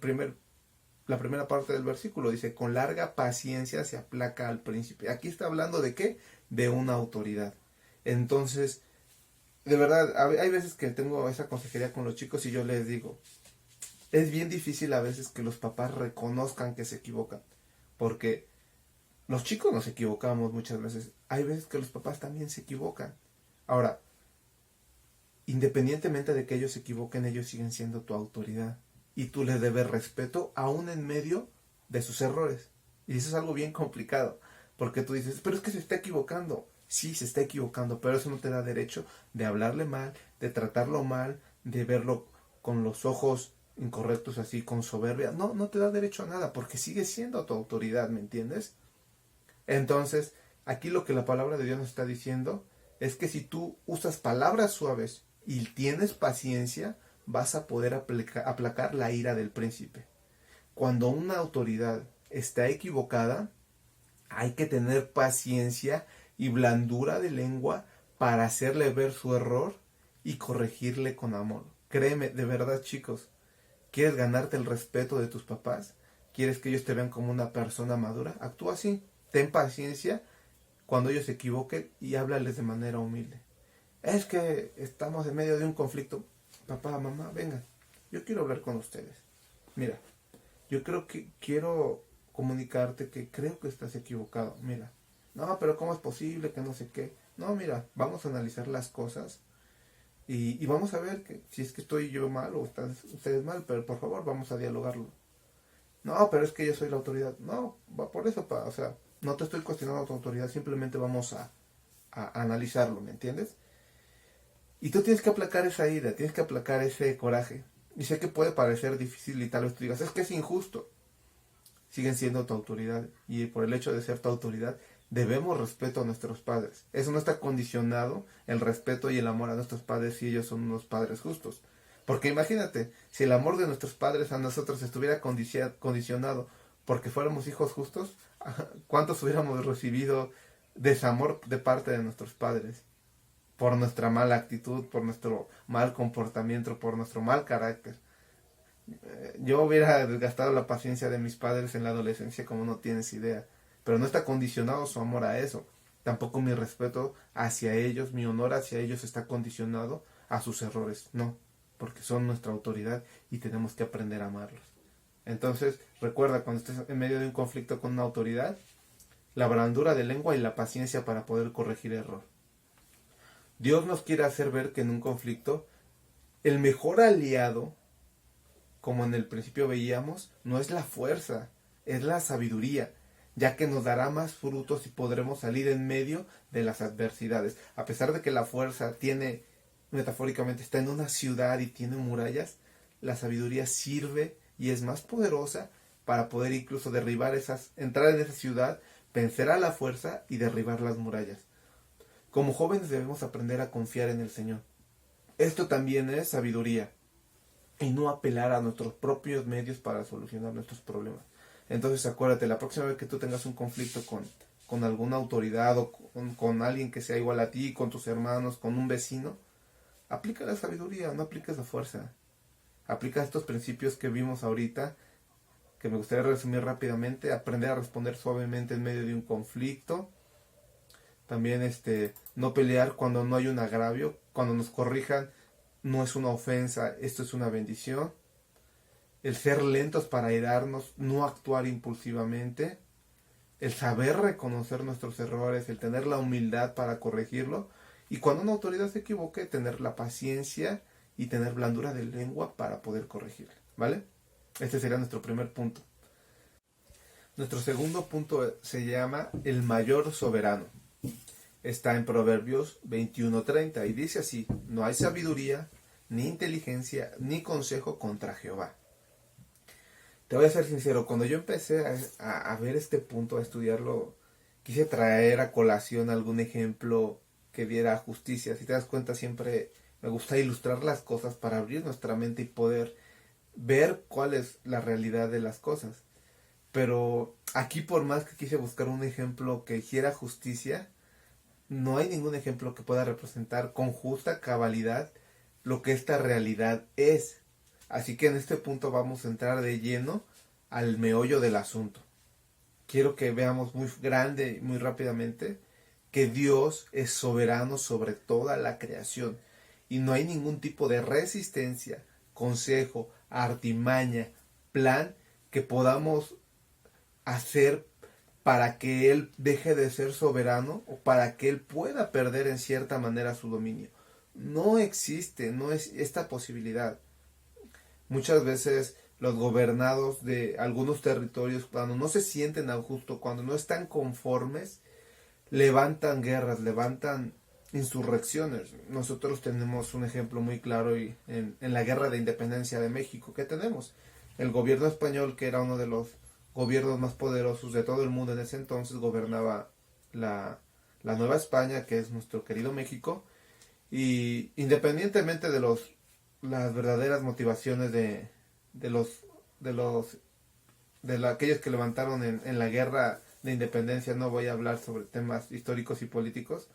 la primera parte del versículo. Dice, con larga paciencia se aplaca al príncipe. Aquí está hablando de ¿qué? De una autoridad. Entonces, de verdad, hay veces que tengo esa consejería con los chicos y yo les digo, es bien difícil a veces que los papás reconozcan que se equivocan, porque los chicos nos equivocamos muchas veces. Hay veces que los papás también se equivocan. Ahora, independientemente de que ellos se equivoquen, ellos siguen siendo tu autoridad y tú les debes respeto aún en medio de sus errores. Y eso es algo bien complicado, porque tú dices, pero es que se está equivocando. Sí, se está equivocando, pero eso no te da derecho de hablarle mal, de tratarlo mal, de verlo con los ojos incorrectos así, con soberbia. No te da derecho a nada, porque sigue siendo tu autoridad, ¿me entiendes? Entonces, aquí lo que la palabra de Dios nos está diciendo es que si tú usas palabras suaves y tienes paciencia, vas a poder aplacar la ira del príncipe. Cuando una autoridad está equivocada, hay que tener paciencia y blandura de lengua para hacerle ver su error y corregirle con amor. Créeme, de verdad, chicos, ¿quieres ganarte el respeto de tus papás? ¿Quieres que ellos te vean como una persona madura? Actúa así, ten paciencia cuando ellos se equivoquen y háblales de manera humilde. Es que estamos en medio de un conflicto. Papá, mamá, vengan, yo quiero hablar con ustedes. Mira, yo creo que quiero comunicarte que creo que estás equivocado. Mira, no, pero ¿cómo es posible que no sé qué? No, mira, vamos a analizar las cosas y vamos a ver que si es que estoy yo mal o están ustedes mal, pero por favor vamos a dialogarlo. No, pero es que yo soy la autoridad. No, va por eso, o sea, no te estoy cuestionando tu autoridad, simplemente vamos a analizarlo, ¿me entiendes? Y tú tienes que aplacar esa ira, tienes que aplacar ese coraje. Y sé que puede parecer difícil y tal vez tú digas, es que es injusto. Siguen siendo tu autoridad y por el hecho de ser tu autoridad debemos respeto a nuestros padres. Eso no está condicionado el respeto y el amor a nuestros padres si ellos son unos padres justos. Porque imagínate, si el amor de nuestros padres a nosotros estuviera condicionado porque fuéramos hijos justos, ¿cuántos hubiéramos recibido desamor de parte de nuestros padres? Por nuestra mala actitud, por nuestro mal comportamiento, por nuestro mal carácter. Yo hubiera desgastado la paciencia de mis padres en la adolescencia como no tienes idea, pero no está condicionado su amor a eso. Tampoco mi respeto hacia ellos, mi honor hacia ellos está condicionado a sus errores, no, porque son nuestra autoridad y tenemos que aprender a amarlos. Entonces, recuerda, cuando estés en medio de un conflicto con una autoridad, la blandura de lengua y la paciencia para poder corregir error. Dios nos quiere hacer ver que en un conflicto el mejor aliado, como en el principio veíamos, no es la fuerza, es la sabiduría. ya que nos dará más frutos y podremos salir en medio de las adversidades. A pesar de que la fuerza tiene, metafóricamente, está en una ciudad y tiene murallas, la sabiduría sirve y es más poderosa para poder incluso derribar entrar en esa ciudad, vencer a la fuerza y derribar las murallas. Como jóvenes debemos aprender a confiar en el Señor. Esto también es sabiduría y no apelar a nuestros propios medios para solucionar nuestros problemas. Entonces acuérdate, la próxima vez que tú tengas un conflicto con alguna autoridad o con alguien que sea igual a ti, con tus hermanos, con un vecino, aplica la sabiduría, no apliques la fuerza. Aplica estos principios que vimos ahorita, que me gustaría resumir rápidamente. Aprender a responder suavemente en medio de un conflicto. También no pelear cuando no hay un agravio. Cuando nos corrijan, no es una ofensa, esto es una bendición. El ser lentos para airarnos, no actuar impulsivamente. El saber reconocer nuestros errores, el tener la humildad para corregirlo. Y cuando una autoridad se equivoque, tener la paciencia y tener blandura de lengua para poder corregirla, ¿vale? Este sería nuestro primer punto. Nuestro segundo punto se llama el mayor soberano. Está en Proverbios 21:30 y dice así: no hay sabiduría, ni inteligencia, ni consejo contra Jehová. Te voy a ser sincero, cuando yo empecé a ver este punto, a estudiarlo, quise traer a colación algún ejemplo que diera justicia. Si te das cuenta, siempre me gusta ilustrar las cosas para abrir nuestra mente y poder ver cuál es la realidad de las cosas. Pero aquí, por más que quise buscar un ejemplo que hiciera justicia, no hay ningún ejemplo que pueda representar con justa cabalidad lo que esta realidad es. Así que en este punto vamos a entrar de lleno al meollo del asunto. Quiero que veamos muy grande y muy rápidamente que Dios es soberano sobre toda la creación y no hay ningún tipo de resistencia, consejo, artimaña, plan que podamos hacer para que Él deje de ser soberano o para que Él pueda perder en cierta manera su dominio. No existe, no es esta posibilidad. Muchas veces los gobernados de algunos territorios, cuando no se sienten a gusto, cuando no están conformes, levantan guerras, levantan insurrecciones. Nosotros tenemos un ejemplo muy claro en la guerra de independencia de México que tenemos. El gobierno español, que era uno de los gobiernos más poderosos de todo el mundo en ese entonces, gobernaba la Nueva España, que es nuestro querido México, y independientemente de las verdaderas motivaciones de aquellos que levantaron en la guerra de independencia, no voy a hablar sobre temas históricos y políticos,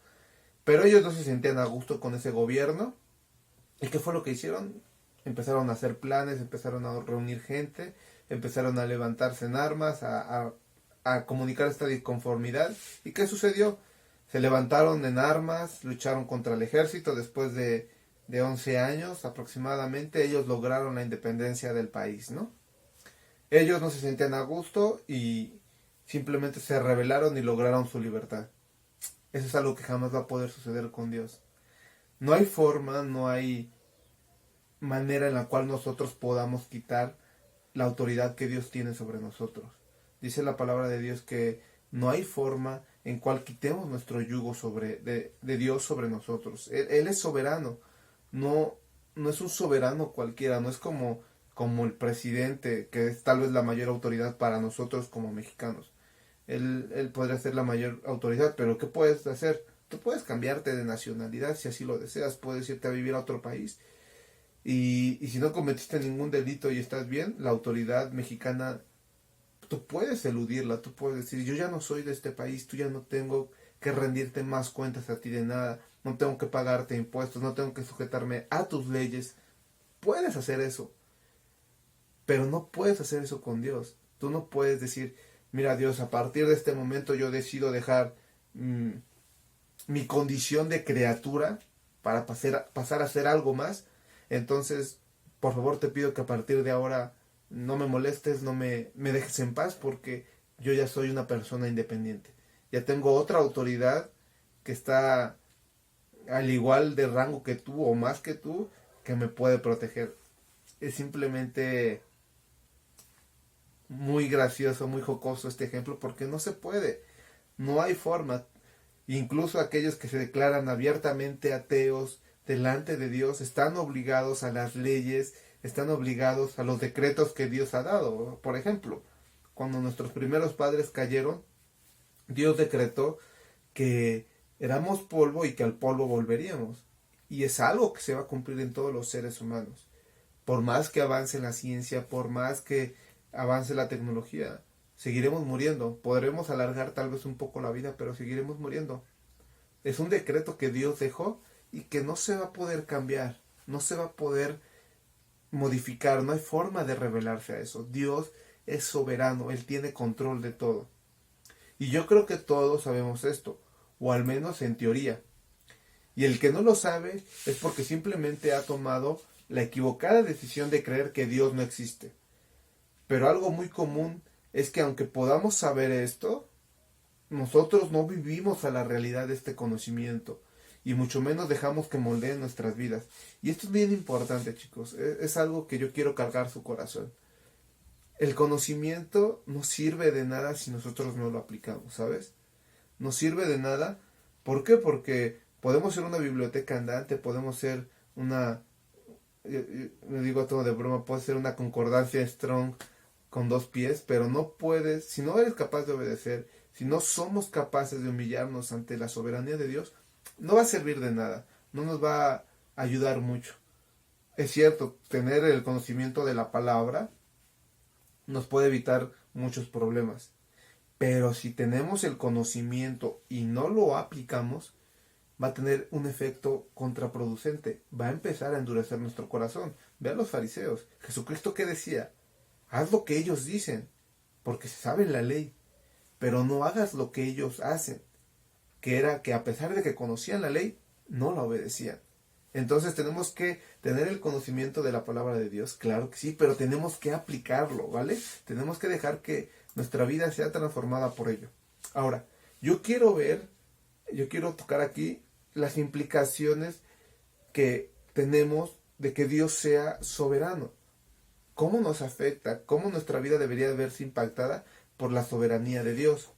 pero ellos no se sentían a gusto con ese gobierno. ¿Y qué fue lo que hicieron? Empezaron a hacer planes, empezaron a reunir gente, empezaron a levantarse en armas, a comunicar esta disconformidad. ¿Y qué sucedió? Se levantaron en armas, lucharon contra el ejército. Después de 11 años aproximadamente, ellos lograron la independencia del país, ¿no? Ellos no se sentían a gusto y simplemente se rebelaron y lograron su libertad. Eso es algo que jamás va a poder suceder con Dios. No hay forma, no hay manera en la cual nosotros podamos quitar la autoridad que Dios tiene sobre nosotros. Dice la palabra de Dios que no hay forma en cual quitemos nuestro yugo de Dios sobre nosotros. Él es soberano, no es un soberano cualquiera, no es como el presidente, que es tal vez la mayor autoridad para nosotros como mexicanos. Él podría ser la mayor autoridad, pero ¿qué puedes hacer? Tú puedes cambiarte de nacionalidad si así lo deseas, puedes irte a vivir a otro país. Y si no cometiste ningún delito y estás bien, la autoridad mexicana, tú puedes eludirla, tú puedes decir: yo ya no soy de este país, tú ya no tengo que rendirte más cuentas a ti de nada, no tengo que pagarte impuestos, no tengo que sujetarme a tus leyes. Puedes hacer eso, pero no puedes hacer eso con Dios. Tú no puedes decir: mira Dios, a partir de este momento yo decido dejar mi condición de criatura para pasar a ser algo más. Entonces, por favor te pido que a partir de ahora no me molestes, no me dejes en paz, porque yo ya soy una persona independiente. Ya tengo otra autoridad que está al igual de rango que tú o más que tú, que me puede proteger. Es simplemente muy gracioso, muy jocoso este ejemplo, porque no se puede, no hay forma. Incluso aquellos que se declaran abiertamente ateos delante de Dios están obligados a las leyes, están obligados a los decretos que Dios ha dado. Por ejemplo, cuando nuestros primeros padres cayeron, Dios decretó que éramos polvo y que al polvo volveríamos. Y es algo que se va a cumplir en todos los seres humanos. Por más que avance la ciencia, por más que avance la tecnología, seguiremos muriendo. Podremos alargar tal vez un poco la vida, pero seguiremos muriendo. Es un decreto que Dios dejó y que no se va a poder cambiar, no se va a poder modificar, no hay forma de rebelarse a eso. Dios es soberano, Él tiene control de todo. Y yo creo que todos sabemos esto, o al menos en teoría. Y el que no lo sabe es porque simplemente ha tomado la equivocada decisión de creer que Dios no existe. Pero algo muy común es que aunque podamos saber esto, nosotros no vivimos a la realidad de este conocimiento y mucho menos dejamos que moldeen nuestras vidas. Y esto es bien importante, chicos. Es algo que yo quiero cargar su corazón. El conocimiento no sirve de nada si nosotros no lo aplicamos, ¿sabes? No sirve de nada. ¿Por qué? Porque podemos ser una biblioteca andante, podemos ser una, me digo todo de broma, puede ser una concordancia strong con dos pies, pero no puedes, si no eres capaz de obedecer, si no somos capaces de humillarnos ante la soberanía de Dios, no va a servir de nada, no nos va a ayudar mucho. Es cierto, tener el conocimiento de la palabra nos puede evitar muchos problemas, pero si tenemos el conocimiento y no lo aplicamos, va a tener un efecto contraproducente, va a empezar a endurecer nuestro corazón. Ve a los fariseos, Jesucristo ¿qué decía? Haz lo que ellos dicen, porque se sabe la ley, pero no hagas lo que ellos hacen, que era que a pesar de que conocían la ley, no la obedecían. Entonces tenemos que tener el conocimiento de la palabra de Dios, claro que sí, pero tenemos que aplicarlo, ¿vale? Tenemos que dejar que nuestra vida sea transformada por ello. Ahora, yo quiero tocar aquí las implicaciones que tenemos de que Dios sea soberano. ¿Cómo nos afecta? ¿Cómo nuestra vida debería verse impactada por la soberanía de Dios?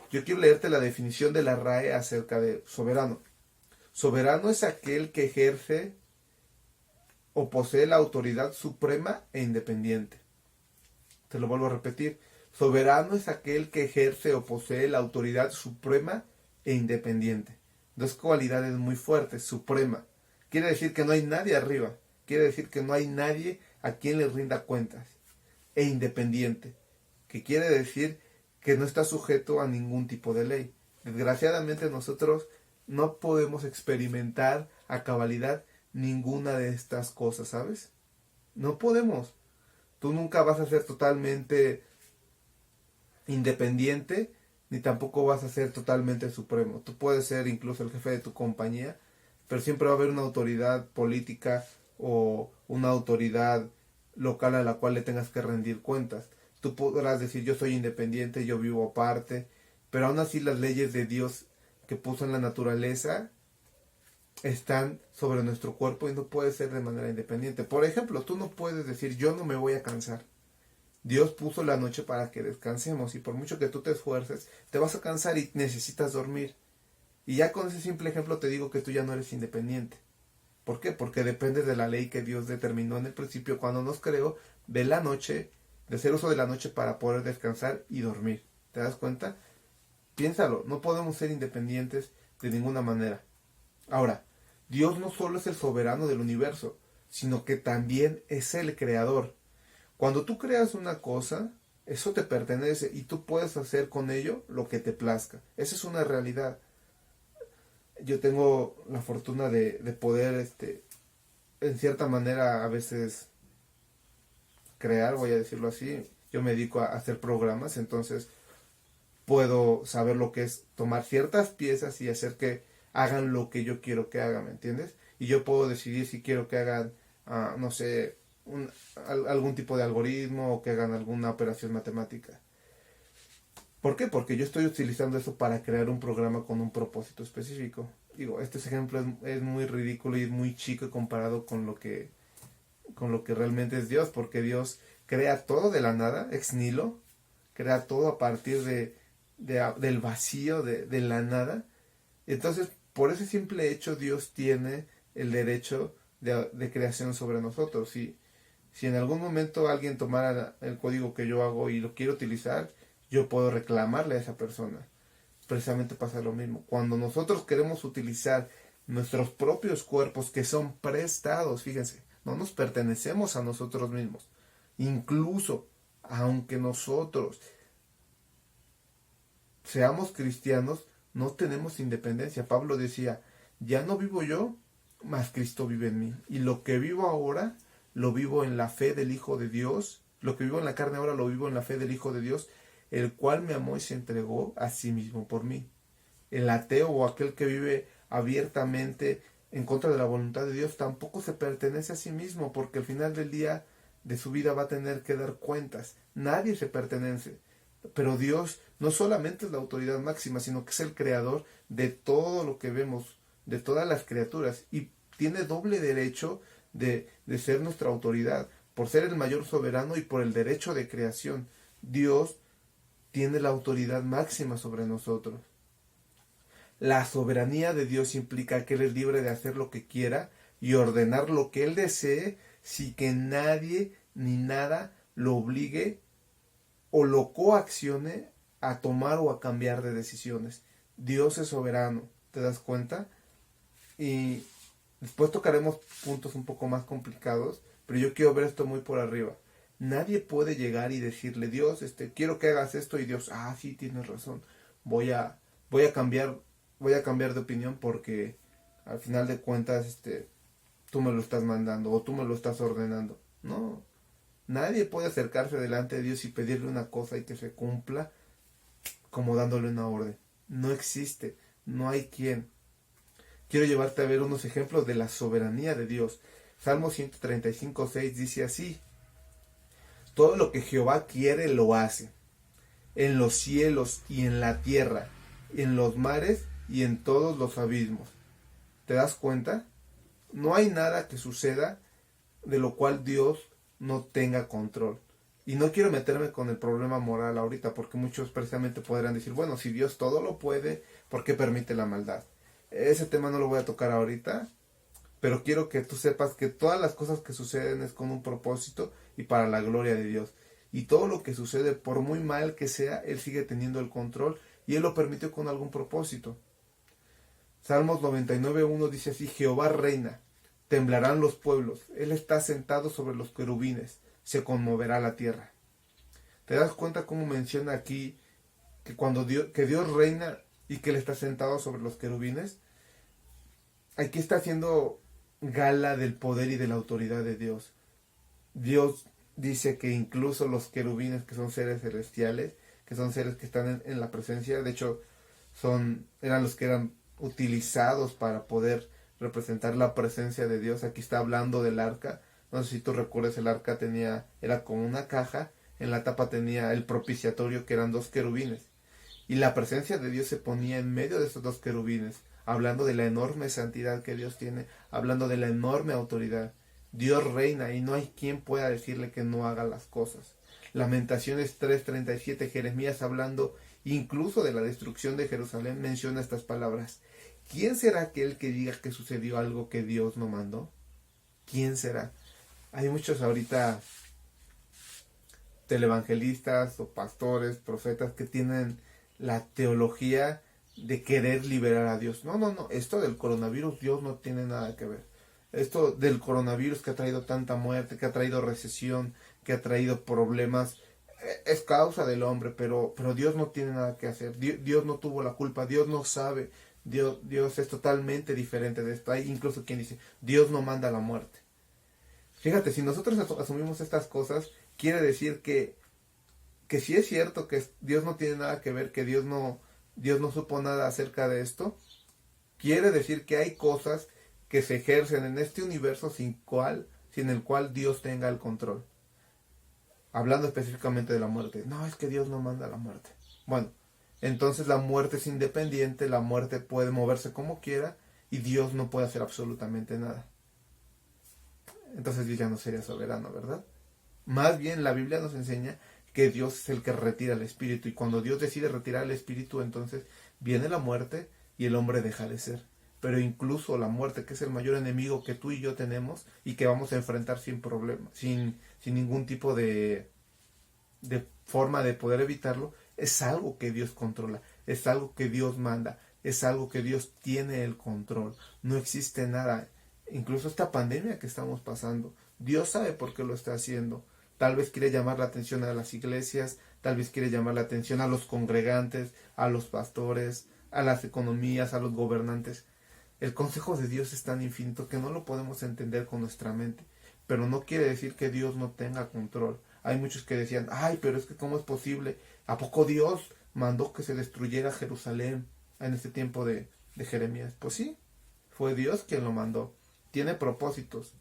Yo quiero leerte la definición de la RAE acerca de soberano. Soberano es aquel que ejerce o posee la autoridad suprema e independiente. Te lo vuelvo a repetir. Soberano es aquel que ejerce o posee la autoridad suprema e independiente. Dos cualidades muy fuertes. Suprema. Quiere decir que no hay nadie arriba. Quiere decir que no hay nadie a quien le rinda cuentas. E independiente. Que quiere decir que no está sujeto a ningún tipo de ley. Desgraciadamente nosotros no podemos experimentar a cabalidad ninguna de estas cosas, ¿sabes? No podemos. Tú nunca vas a ser totalmente independiente, ni tampoco vas a ser totalmente supremo. Tú puedes ser incluso el jefe de tu compañía, pero siempre va a haber una autoridad política o una autoridad local a la cual le tengas que rendir cuentas. Tú podrás decir yo soy independiente, yo vivo aparte, pero aún así las leyes de Dios que puso en la naturaleza están sobre nuestro cuerpo y no puede ser de manera independiente. Por ejemplo, tú no puedes decir yo no me voy a cansar. Dios puso la noche para que descansemos y por mucho que tú te esfuerces, te vas a cansar y necesitas dormir. Y ya con ese simple ejemplo te digo que tú ya no eres independiente. ¿Por qué? Porque dependes de la ley que Dios determinó en el principio cuando nos creó de la noche, de hacer uso de la noche para poder descansar y dormir. ¿Te das cuenta? Piénsalo, no podemos ser independientes de ninguna manera. Ahora, Dios no solo es el soberano del universo, sino que también es el creador. Cuando tú creas una cosa, eso te pertenece y tú puedes hacer con ello lo que te plazca. Esa es una realidad. Yo tengo la fortuna de poder, en cierta manera, a veces crear, voy a decirlo así. Yo me dedico a hacer programas, entonces puedo saber lo que es tomar ciertas piezas y hacer que hagan lo que yo quiero que hagan, ¿me entiendes? Y yo puedo decidir si quiero que hagan, no sé, algún tipo de algoritmo o que hagan alguna operación matemática. ¿Por qué? Porque yo estoy utilizando eso para crear un programa con un propósito específico. Digo, este ejemplo es muy ridículo y es muy chico comparado con lo que realmente es Dios, porque Dios crea todo de la nada, ex nihilo, crea todo a partir del vacío, de la nada. Entonces, por ese simple hecho, Dios tiene el derecho de creación sobre nosotros. Si en algún momento alguien tomara el código que yo hago y lo quiere utilizar, yo puedo reclamarle a esa persona. Precisamente pasa lo mismo. Cuando nosotros queremos utilizar nuestros propios cuerpos que son prestados, fíjense, no nos pertenecemos a nosotros mismos. Incluso, aunque nosotros seamos cristianos, no tenemos independencia. Pablo decía, ya no vivo yo, mas Cristo vive en mí. Y lo que vivo ahora, lo vivo en la fe del Hijo de Dios. Lo que vivo en la carne ahora, lo vivo en la fe del Hijo de Dios, el cual me amó y se entregó a sí mismo por mí. El ateo o aquel que vive abiertamente en contra de la voluntad de Dios tampoco se pertenece a sí mismo, porque al final del día de su vida va a tener que dar cuentas. Nadie se pertenece. Pero Dios no solamente es la autoridad máxima, sino que es el creador de todo lo que vemos, de todas las criaturas, y tiene doble derecho de ser nuestra autoridad, por ser el mayor soberano y por el derecho de creación. Dios tiene la autoridad máxima sobre nosotros. La soberanía de Dios implica que Él es libre de hacer lo que quiera y ordenar lo que Él desee, sin que nadie ni nada lo obligue o lo coaccione a tomar o a cambiar de decisiones. Dios es soberano, ¿te das cuenta? Y después tocaremos puntos un poco más complicados, pero yo quiero ver esto muy por arriba. Nadie puede llegar y decirle, Dios, quiero que hagas esto, y Dios, sí, tienes razón, voy a cambiar de opinión porque al final de cuentas tú me lo estás mandando o tú me lo estás ordenando. No, nadie puede acercarse delante de Dios y pedirle una cosa y que se cumpla como dándole una orden. No existe, no hay quien. Quiero llevarte a ver unos ejemplos de la soberanía de Dios. Salmo 135:6 dice así: todo lo que Jehová quiere lo hace, en los cielos y en la tierra, en los mares y en todos los abismos. ¿Te das cuenta? No hay nada que suceda de lo cual Dios no tenga control. Y no quiero meterme con el problema moral ahorita, porque muchos precisamente podrán decir, bueno, si Dios todo lo puede, ¿por qué permite la maldad? Ese tema no lo voy a tocar ahorita, pero quiero que tú sepas que todas las cosas que suceden es con un propósito y para la gloria de Dios. Y todo lo que sucede, por muy mal que sea, Él sigue teniendo el control y Él lo permitió con algún propósito. Salmos 99:1 dice así: Jehová reina, temblarán los pueblos, Él está sentado sobre los querubines, se conmoverá la tierra. ¿Te das cuenta cómo menciona aquí que que Dios reina y que Él está sentado sobre los querubines? Aquí está haciendo gala del poder y de la autoridad de Dios. Dios dice que incluso los querubines, que son seres celestiales, que son seres que están en la presencia, de hecho eran los que eran utilizados para poder representar la presencia de Dios. Aquí está hablando del arca. No sé si tú recuerdas, el arca era como una caja, en la tapa tenía el propiciatorio, que eran 2 querubines, y la presencia de Dios se ponía en medio de esos 2 querubines, hablando de la enorme santidad que Dios tiene, hablando de la enorme autoridad. Dios reina y no hay quien pueda decirle que no haga las cosas. Lamentaciones 3:37, Jeremías, hablando incluso de la destrucción de Jerusalén, menciona estas palabras: ¿quién será aquel que diga que sucedió algo que Dios no mandó? ¿Quién será? Hay muchos ahorita televangelistas o pastores, profetas, que tienen la teología de querer liberar a Dios. No, esto del coronavirus, Dios no tiene nada que ver. Esto del coronavirus, que ha traído tanta muerte, que ha traído recesión, que ha traído problemas, es causa del hombre, pero Dios no tiene nada que hacer. Dios no tuvo la culpa, Dios no sabe, Dios es totalmente diferente de esto. Hay incluso quien dice, Dios no manda la muerte. Fíjate, si nosotros asumimos estas cosas, quiere decir que si es cierto que Dios no tiene nada que ver, que Dios no supo nada acerca de esto, quiere decir que hay cosas que se ejercen en este universo sin el cual Dios tenga el control. Hablando específicamente de la muerte. No, es que Dios no manda la muerte. Bueno, entonces la muerte es independiente, la muerte puede moverse como quiera y Dios no puede hacer absolutamente nada. Entonces Dios ya no sería soberano, ¿verdad? Más bien la Biblia nos enseña que Dios es el que retira el espíritu, y cuando Dios decide retirar el espíritu, entonces viene la muerte y el hombre deja de ser. Pero incluso la muerte, que es el mayor enemigo que tú y yo tenemos y que vamos a enfrentar sin problema, sin ningún tipo de forma de poder evitarlo, es algo que Dios controla, es algo que Dios manda, es algo que Dios tiene el control. No existe nada, incluso esta pandemia que estamos pasando, Dios sabe por qué lo está haciendo. Tal vez quiere llamar la atención a las iglesias, tal vez quiere llamar la atención a los congregantes, a los pastores, a las economías, a los gobernantes. El consejo de Dios es tan infinito que no lo podemos entender con nuestra mente, pero no quiere decir que Dios no tenga control. Hay muchos que decían, ay, pero es que ¿cómo es posible? ¿A poco Dios mandó que se destruyera Jerusalén en este tiempo de Jeremías? Pues sí, fue Dios quien lo mandó. Tiene propósitos,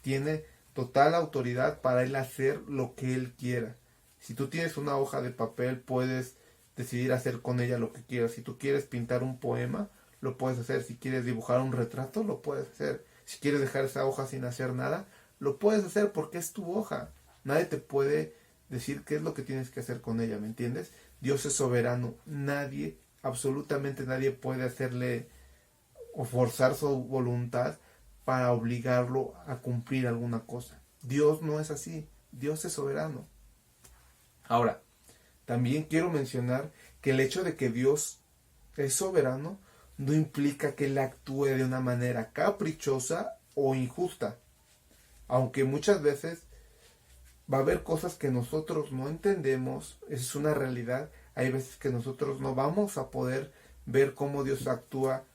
tiene total autoridad para él hacer lo que él quiera. Si tú tienes una hoja de papel, puedes decidir hacer con ella lo que quieras. Si tú quieres pintar un poema, lo puedes hacer. Si quieres dibujar un retrato, lo puedes hacer. Si quieres dejar esa hoja sin hacer nada, lo puedes hacer porque es tu hoja. Nadie te puede decir qué es lo que tienes que hacer con ella, ¿me entiendes? Dios es soberano. Nadie, absolutamente nadie puede hacerle o forzar su voluntad para obligarlo a cumplir alguna cosa. Dios no es así. Dios es soberano. Ahora, también quiero mencionar que el hecho de que Dios es soberano no implica que Él actúe de una manera caprichosa o injusta. Aunque muchas veces va a haber cosas que nosotros no entendemos, esa es una realidad. Hay veces que nosotros no vamos a poder ver cómo Dios actúa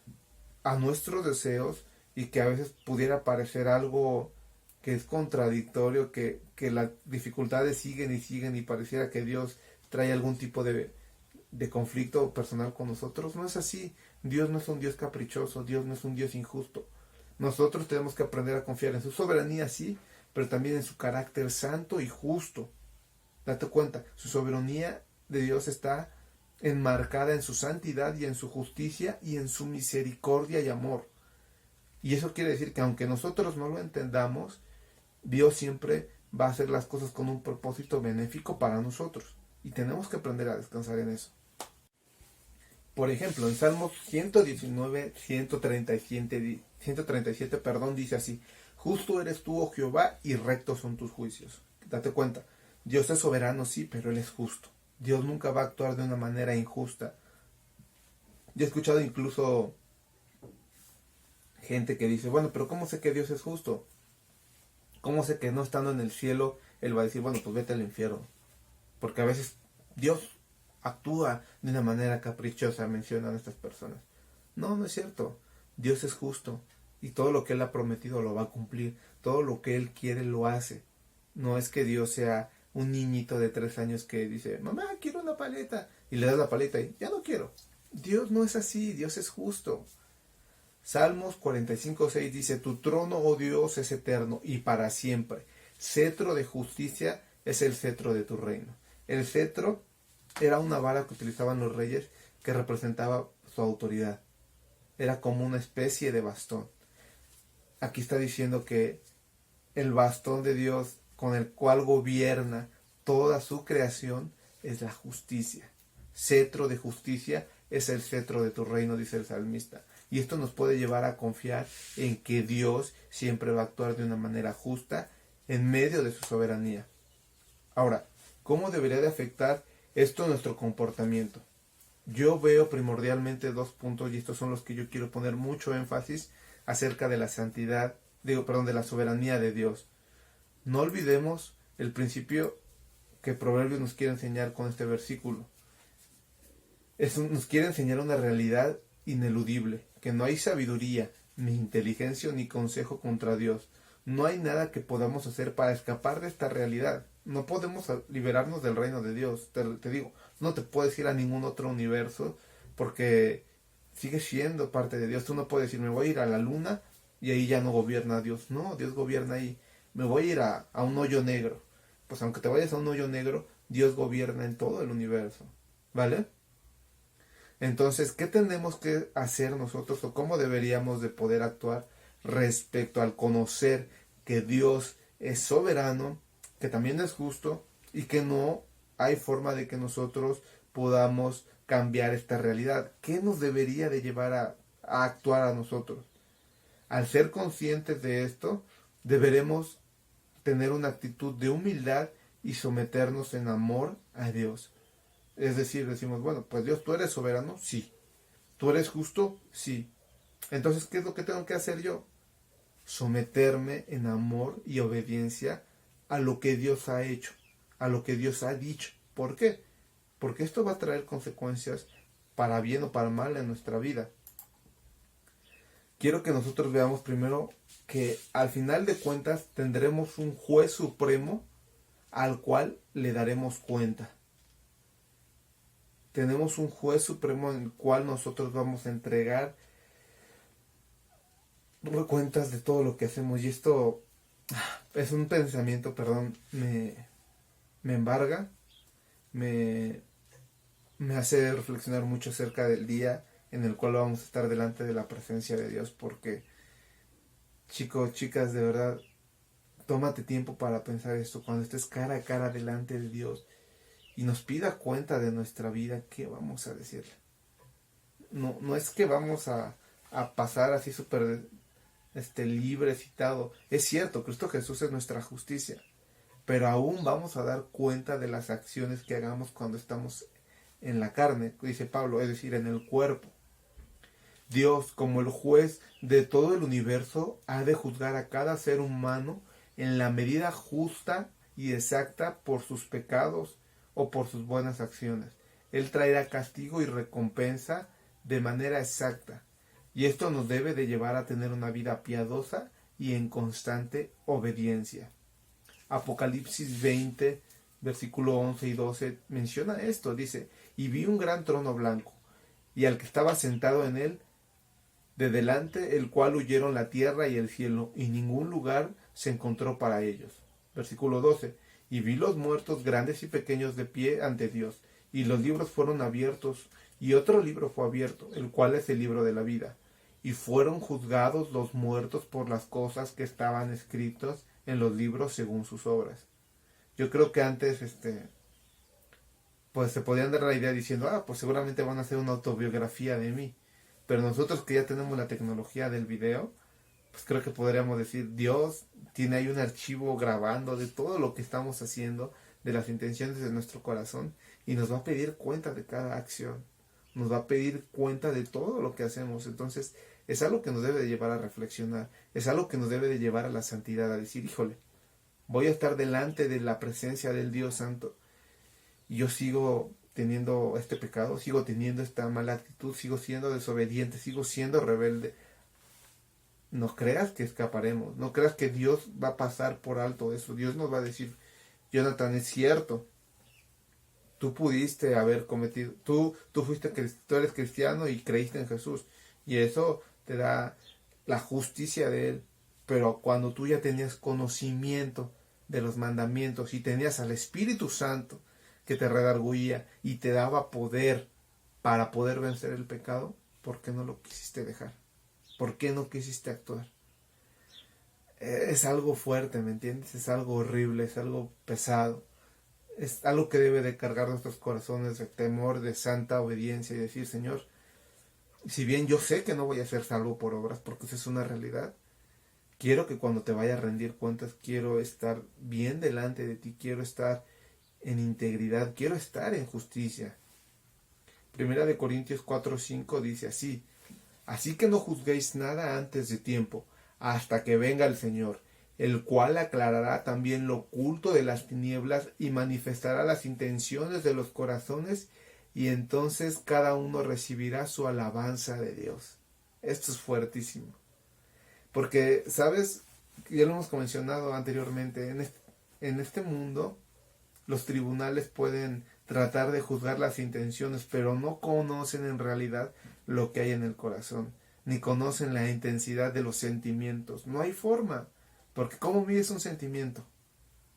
a nuestros deseos, y que a veces pudiera parecer algo que es contradictorio, que las dificultades siguen y siguen y pareciera que Dios trae algún tipo de conflicto personal con nosotros. No es así. Dios no es un Dios caprichoso, Dios no es un Dios injusto. Nosotros tenemos que aprender a confiar en su soberanía, sí, pero también en su carácter santo y justo. Date cuenta, su soberanía de Dios está enmarcada en su santidad y en su justicia y en su misericordia y amor. Y eso quiere decir que aunque nosotros no lo entendamos, Dios siempre va a hacer las cosas con un propósito benéfico para nosotros. Y tenemos que aprender a descansar en eso. Por ejemplo, en Salmos 119, 137, dice así: justo eres tú, oh Jehová, y rectos son tus juicios. Date cuenta, Dios es soberano, sí, pero Él es justo. Dios nunca va a actuar de una manera injusta. Yo he escuchado incluso gente que dice, bueno, pero ¿cómo sé que Dios es justo? ¿Cómo sé que no estando en el cielo Él va a decir, bueno, pues vete al infierno? Porque a veces Dios actúa de una manera caprichosa, mencionan estas personas. No, no es cierto. Dios es justo y todo lo que Él ha prometido lo va a cumplir. Todo lo que Él quiere lo hace. No es que Dios sea un niñito de 3 años que dice, mamá, quiero una paleta, y le das la paleta y ya no quiero. Dios no es así, Dios es justo. Salmos 45:6 dice, tu trono, oh Dios, es eterno y para siempre. Cetro de justicia es el cetro de tu reino. El cetro era una vara que utilizaban los reyes que representaba su autoridad. Era como una especie de bastón. Aquí está diciendo que el bastón de Dios con el cual gobierna toda su creación es la justicia. Cetro de justicia es el cetro de tu reino, dice el salmista. Y esto nos puede llevar a confiar en que Dios siempre va a actuar de una manera justa en medio de su soberanía. Ahora, ¿cómo debería de afectar esto nuestro comportamiento? Yo veo primordialmente 2 puntos, y estos son los que yo quiero poner mucho énfasis acerca de la santidad, de la soberanía de Dios. No olvidemos el principio que Proverbios nos quiere enseñar con este versículo. Nos quiere enseñar una realidad ineludible, que no hay sabiduría, ni inteligencia, ni consejo contra Dios. No hay nada que podamos hacer para escapar de esta realidad. No podemos liberarnos del reino de Dios. Te digo, no te puedes ir a ningún otro universo porque sigues siendo parte de Dios. Tú no puedes decir, me voy a ir a la luna y ahí ya no gobierna Dios. No, Dios gobierna ahí. Me voy a ir a un hoyo negro. Pues aunque te vayas a un hoyo negro, Dios gobierna en todo el universo. ¿Vale? Entonces, ¿qué tenemos que hacer nosotros o cómo deberíamos de poder actuar respecto al conocer que Dios es soberano, que también es justo y que no hay forma de que nosotros podamos cambiar esta realidad. ¿Qué nos debería de llevar a actuar a nosotros? Al ser conscientes de esto, deberemos tener una actitud de humildad y someternos en amor a Dios. Es decir, decimos, bueno, pues Dios, ¿tú eres soberano? Sí. ¿Tú eres justo? Sí. Entonces, ¿qué es lo que tengo que hacer yo? Someterme en amor y obediencia a lo que Dios ha hecho, a lo que Dios ha dicho. ¿Por qué? Porque esto va a traer consecuencias para bien o para mal en nuestra vida. Quiero que nosotros veamos primero que al final de cuentas tendremos un juez supremo al cual le daremos cuenta. Tenemos un juez supremo en el cual nosotros vamos a entregar cuentas de todo lo que hacemos. Y esto es un pensamiento, perdón, me embarga, me hace reflexionar mucho acerca del día en el cual vamos a estar delante de la presencia de Dios. Porque, chicos, chicas, de verdad, tómate tiempo para pensar esto. Cuando estés cara a cara delante de Dios y nos pida cuenta de nuestra vida, ¿qué vamos a decirle? No es que vamos a pasar así súper libre, citado. Es cierto, Cristo Jesús es nuestra justicia, pero aún vamos a dar cuenta de las acciones que hagamos cuando estamos en la carne, dice Pablo, es decir, en el cuerpo. Dios, como el juez de todo el universo, ha de juzgar a cada ser humano en la medida justa y exacta por sus pecados o por sus buenas acciones. Él traerá castigo y recompensa de manera exacta. Y esto nos debe de llevar a tener una vida piadosa y en constante obediencia. Apocalipsis 20, versículo 11 y 12 menciona esto, dice, y vi un gran trono blanco, y al que estaba sentado en él, de delante el cual huyeron la tierra y el cielo, y ningún lugar se encontró para ellos. Versículo 12, y vi los muertos grandes y pequeños de pie ante Dios, y los libros fueron abiertos, y otro libro fue abierto, el cual es el libro de la vida. Y fueron juzgados los muertos por las cosas que estaban escritas en los libros según sus obras. Yo creo que antes, pues se podían dar la idea diciendo, pues seguramente van a hacer una autobiografía de mí. Pero nosotros que ya tenemos la tecnología del video, pues creo que podríamos decir, Dios tiene ahí un archivo grabando de todo lo que estamos haciendo, de las intenciones de nuestro corazón, y nos va a pedir cuenta de cada acción. Nos va a pedir cuenta de todo lo que hacemos. Entonces es algo que nos debe de llevar a reflexionar, es algo que nos debe de llevar a la santidad, a decir, híjole, voy a estar delante de la presencia del Dios Santo y yo sigo teniendo este pecado, sigo teniendo esta mala actitud, sigo siendo desobediente, sigo siendo rebelde. No creas que escaparemos, no creas que Dios va a pasar por alto eso. Dios nos va a decir, Jonathan, es cierto, tú pudiste haber cometido, tú eres cristiano y creíste en Jesús, y eso te da la justicia de Él. Pero cuando tú ya tenías conocimiento de los mandamientos y tenías al Espíritu Santo que te redarguía y te daba poder para poder vencer el pecado, ¿por qué no lo quisiste dejar? ¿Por qué no quisiste actuar? Es algo fuerte, ¿me entiendes? Es algo horrible, es algo pesado. Es algo que debe de cargar nuestros corazones de temor, de santa obediencia y decir, Señor, si bien yo sé que no voy a ser salvo por obras, porque eso es una realidad, quiero que cuando te vaya a rendir cuentas, quiero estar bien delante de ti, quiero estar en integridad, quiero estar en justicia. Primera de Corintios 4:5 dice así, así que no juzguéis nada antes de tiempo, hasta que venga el Señor, el cual aclarará también lo oculto de las tinieblas y manifestará las intenciones de los corazones, y entonces cada uno recibirá su alabanza de Dios. Esto es fuertísimo. Porque, ¿sabes? Ya lo hemos mencionado anteriormente, en este mundo los tribunales pueden tratar de juzgar las intenciones, pero no conocen en realidad lo que hay en el corazón, ni conocen la intensidad de los sentimientos. No hay forma, porque ¿cómo mides un sentimiento?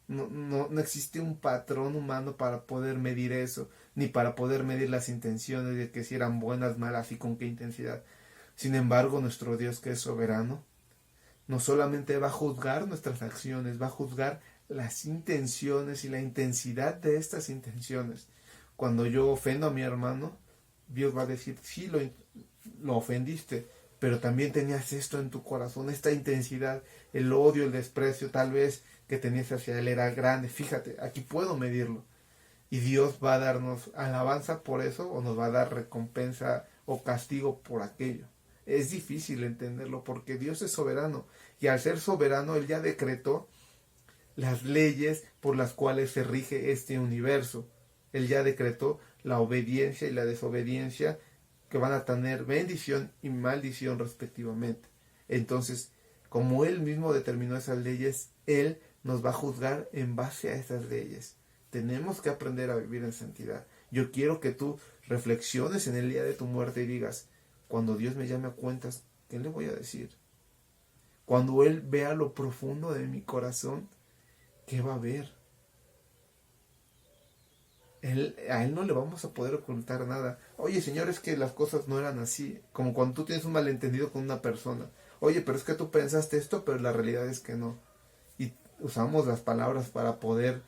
No existe un patrón humano para poder medir eso, ni para poder medir las intenciones de que si eran buenas, malas y con qué intensidad. Sin embargo, nuestro Dios, que es soberano, no solamente va a juzgar nuestras acciones, va a juzgar las intenciones y la intensidad de estas intenciones. Cuando yo ofendo a mi hermano, Dios va a decir, sí, lo ofendiste, pero también tenías esto en tu corazón, esta intensidad, el odio, el desprecio tal vez que tenías hacia él era grande. Fíjate, aquí puedo medirlo. Y Dios va a darnos alabanza por eso o nos va a dar recompensa o castigo por aquello. Es difícil entenderlo porque Dios es soberano y al ser soberano Él ya decretó las leyes por las cuales se rige este universo. Él ya decretó la obediencia y la desobediencia que van a tener bendición y maldición respectivamente. Entonces, como Él mismo determinó esas leyes, Él nos va a juzgar en base a esas leyes. Tenemos que aprender a vivir en santidad. Yo quiero que tú reflexiones en el día de tu muerte y digas, cuando Dios me llame a cuentas, ¿qué le voy a decir? Cuando Él vea lo profundo de mi corazón, ¿qué va a ver? A Él no le vamos a poder ocultar nada. Oye, Señor, es que las cosas no eran así. Como cuando tú tienes un malentendido con una persona. Oye, pero es que tú pensaste esto, pero la realidad es que no. Y usamos las palabras para poder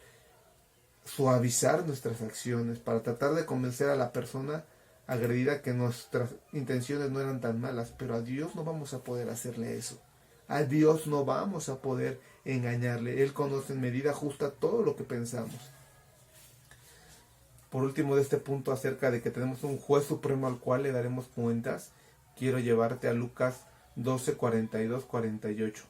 suavizar nuestras acciones, para tratar de convencer a la persona agredida que nuestras intenciones no eran tan malas. Pero a Dios no vamos a poder hacerle eso. A Dios no vamos a poder engañarle. Él conoce en medida justa todo lo que pensamos. Por último, de este punto acerca de que tenemos un juez supremo al cual le daremos cuentas, quiero llevarte a Lucas 12, 42, 48.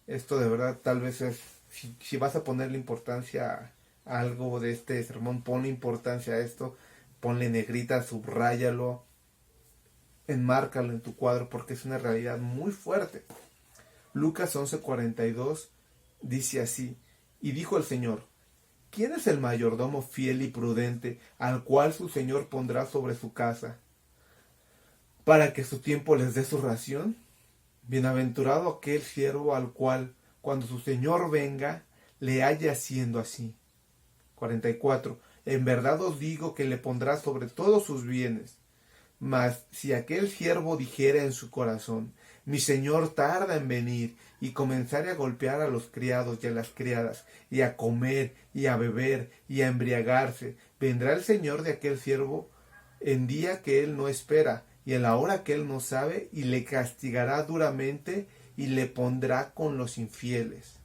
Esto de verdad tal vez es, si vas a ponerle importancia a algo de este sermón, ponle importancia a esto, ponle negrita, subráyalo, enmárcalo en tu cuadro porque es una realidad muy fuerte. Lucas 11, 42 dice así, y dijo el Señor, ¿quién es el mayordomo fiel y prudente al cual su señor pondrá sobre su casa para que su tiempo les dé su ración? Bienaventurado aquel siervo al cual, cuando su señor venga, le haya haciendo así. 44. En verdad os digo que le pondrá sobre todos sus bienes. Mas si aquel siervo dijera en su corazón, mi señor tarda en venir, y comenzare a golpear a los criados y a las criadas, y a comer, y a beber, y a embriagarse, vendrá el señor de aquel siervo en día que él no espera, y en la hora que él no sabe, y le castigará duramente, y le pondrá con los infieles.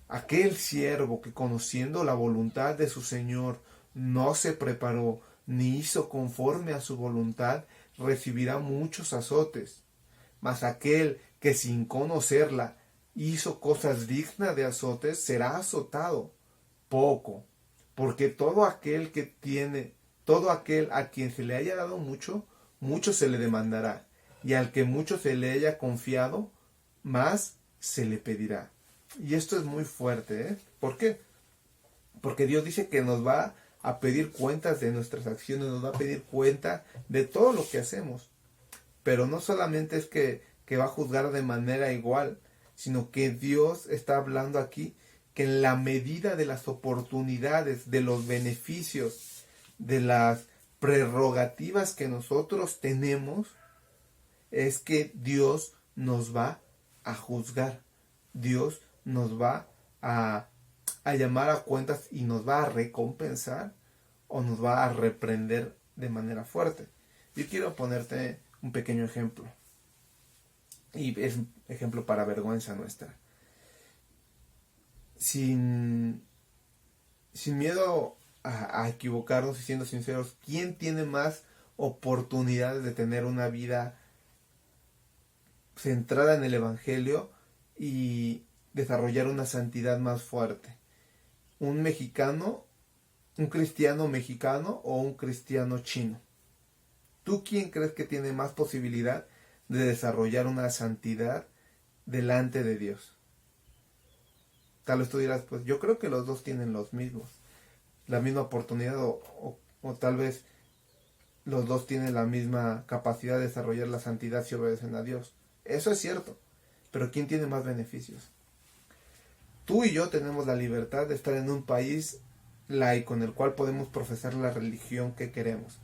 Aquel siervo que conociendo la voluntad de su señor no se preparó, ni hizo conforme a su voluntad, recibirá muchos azotes. Mas aquel que sin conocerla hizo cosas dignas de azotes, será azotado poco. Porque todo aquel a quien se le haya dado mucho, mucho se le demandará. Y al que mucho se le haya confiado, más se le pedirá. Y esto es muy fuerte, ¿eh? ¿Por qué? Porque Dios dice que nos va a pedir cuentas de nuestras acciones, nos va a pedir cuenta de todo lo que hacemos. Pero no solamente es que va a juzgar de manera igual, sino que Dios está hablando aquí que en la medida de las oportunidades, de los beneficios, de las prerrogativas que nosotros tenemos, es que Dios nos va a juzgar. Dios nos va a llamar a cuentas y nos va a recompensar o nos va a reprender de manera fuerte. Yo quiero ponerte un pequeño ejemplo. Y es un ejemplo para vergüenza nuestra. Sin miedo a equivocarnos y siendo sinceros, ¿quién tiene más oportunidades de tener una vida centrada en el Evangelio y desarrollar una santidad más fuerte? ¿Un mexicano, un cristiano mexicano o un cristiano chino? ¿Tú quién crees que tiene más posibilidad de desarrollar una santidad delante de Dios? Tal vez tú dirás, pues yo creo que los dos tienen los mismos, la misma oportunidad o tal vez los dos tienen la misma capacidad de desarrollar la santidad si obedecen a Dios. Eso es cierto, pero ¿quién tiene más beneficios? Tú y yo tenemos la libertad de estar en un país laico en el cual podemos profesar la religión que queremos.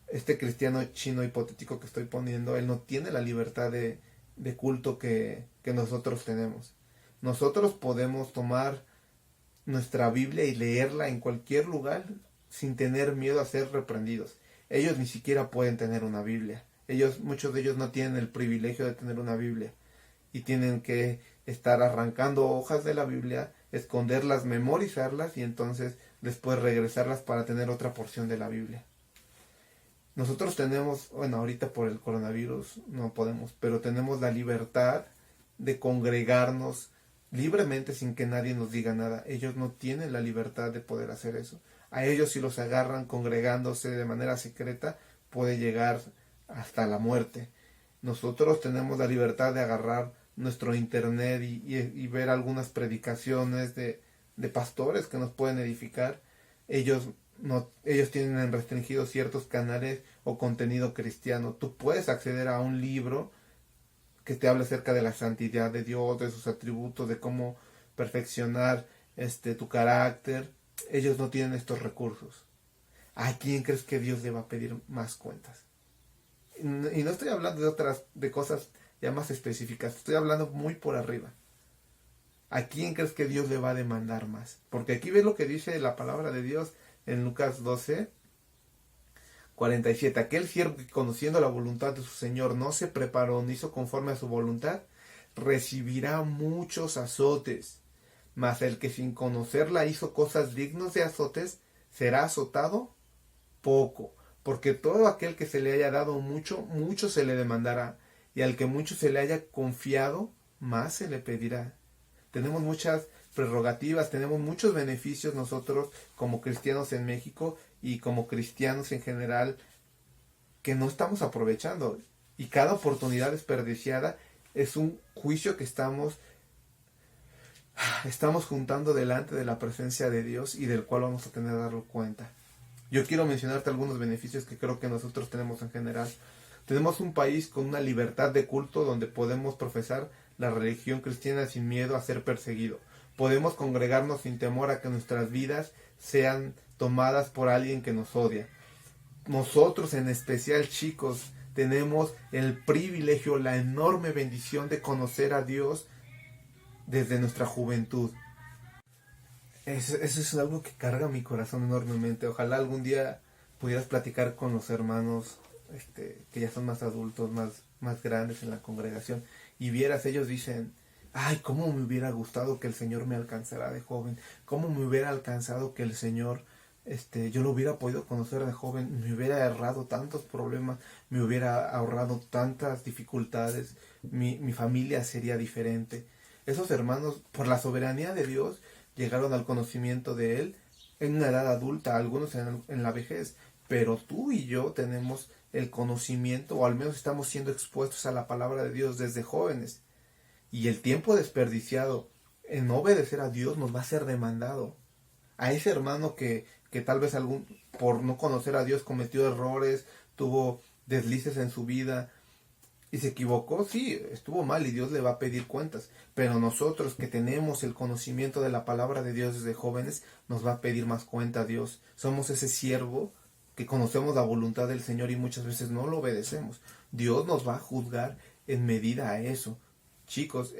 Este cristiano chino hipotético que estoy poniendo, él no tiene la libertad de culto que nosotros tenemos. Nosotros podemos tomar nuestra Biblia y leerla en cualquier lugar sin tener miedo a ser reprendidos. Ellos ni siquiera pueden tener una Biblia. Muchos de ellos no tienen el privilegio de tener una Biblia y tienen que estar arrancando hojas de la Biblia, esconderlas, memorizarlas y entonces después regresarlas para tener otra porción de la Biblia. Nosotros tenemos, bueno, ahorita por el coronavirus no podemos, pero tenemos la libertad de congregarnos libremente sin que nadie nos diga nada. Ellos no tienen la libertad de poder hacer eso. A ellos, si los agarran congregándose de manera secreta, puede llegar hasta la muerte. Nosotros tenemos la libertad de agarrar nuestro internet y ver algunas predicaciones de pastores que nos pueden edificar. Ellos tienen restringidos ciertos canales o contenido cristiano. Tú puedes acceder a un libro que te habla acerca de la santidad de Dios, de sus atributos, de cómo perfeccionar tu carácter. Ellos no tienen estos recursos. ¿A quién crees que Dios le va a pedir más cuentas? Y no estoy hablando de cosas ya más específicas, estoy hablando muy por arriba. ¿A quién crees que Dios le va a demandar más? Porque aquí ves lo que dice la palabra de Dios en Lucas 12:47. Aquel siervo que, conociendo la voluntad de su Señor, no se preparó ni hizo conforme a su voluntad, recibirá muchos azotes. Mas el que sin conocerla hizo cosas dignas de azotes, será azotado poco. Porque todo aquel que se le haya dado mucho, mucho se le demandará. Y al que mucho se le haya confiado, más se le pedirá. Tenemos muchas prerrogativas, tenemos muchos beneficios nosotros como cristianos en México y como cristianos en general que no estamos aprovechando. Y cada oportunidad desperdiciada es un juicio que estamos juntando delante de la presencia de Dios y del cual vamos a tener que darle cuenta. Yo quiero mencionarte algunos beneficios que creo que nosotros tenemos en general. Tenemos un país con una libertad de culto donde podemos profesar la religión cristiana sin miedo a ser perseguido. Podemos congregarnos sin temor a que nuestras vidas sean tomadas por alguien que nos odia. Nosotros en especial, chicos, tenemos el privilegio, la enorme bendición de conocer a Dios desde nuestra juventud. Eso es algo que carga mi corazón enormemente. Ojalá algún día pudieras platicar con los hermanos que ya son más adultos, más grandes en la congregación, y vieras, ellos dicen: ay, cómo me hubiera gustado que el Señor me alcanzara de joven, cómo me hubiera alcanzado que el Señor yo lo hubiera podido conocer de joven, me hubiera ahorrado tantos problemas, me hubiera ahorrado tantas dificultades, mi familia sería diferente. Esos hermanos, por la soberanía de Dios, llegaron al conocimiento de Él en una edad adulta, algunos en la vejez, pero tú y yo tenemos el conocimiento, o al menos estamos siendo expuestos a la palabra de Dios desde jóvenes. Y el tiempo desperdiciado en no obedecer a Dios nos va a ser demandado. A ese hermano que tal vez por no conocer a Dios cometió errores, tuvo deslices en su vida y se equivocó, sí, estuvo mal y Dios le va a pedir cuentas. Pero nosotros que tenemos el conocimiento de la palabra de Dios desde jóvenes, nos va a pedir más cuenta a Dios. Somos ese siervo que conocemos la voluntad del Señor y muchas veces no lo obedecemos. Dios nos va a juzgar en medida a eso. Chicos,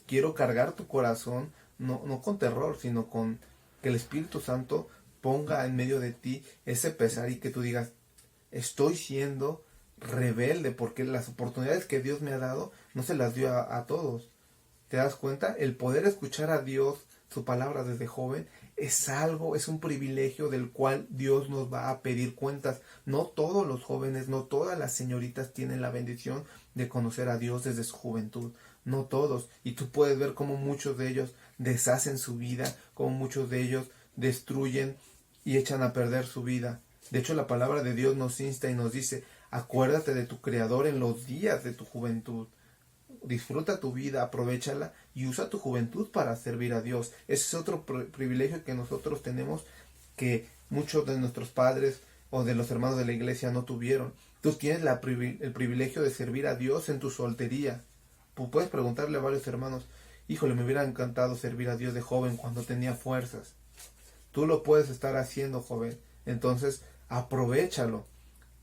quiero cargar tu corazón, no con terror, sino con que el Espíritu Santo ponga en medio de ti ese pesar y que tú digas: estoy siendo rebelde, porque las oportunidades que Dios me ha dado no se las dio a todos. ¿Te das cuenta? El poder escuchar a Dios, su palabra desde joven, es un privilegio del cual Dios nos va a pedir cuentas. No todos los jóvenes, no todas las señoritas tienen la bendición de conocer a Dios desde su juventud. No todos. Y tú puedes ver cómo muchos de ellos deshacen su vida, cómo muchos de ellos destruyen y echan a perder su vida. De hecho, la palabra de Dios nos insta y nos dice: acuérdate de tu Creador en los días de tu juventud. Disfruta tu vida, aprovéchala y usa tu juventud para servir a Dios. Ese es otro privilegio que nosotros tenemos, que muchos de nuestros padres o de los hermanos de la iglesia no tuvieron. Tú tienes el privilegio de servir a Dios en tu soltería. Puedes preguntarle a varios hermanos: híjole, me hubiera encantado servir a Dios de joven cuando tenía fuerzas. Tú lo puedes estar haciendo, joven. Entonces, aprovéchalo.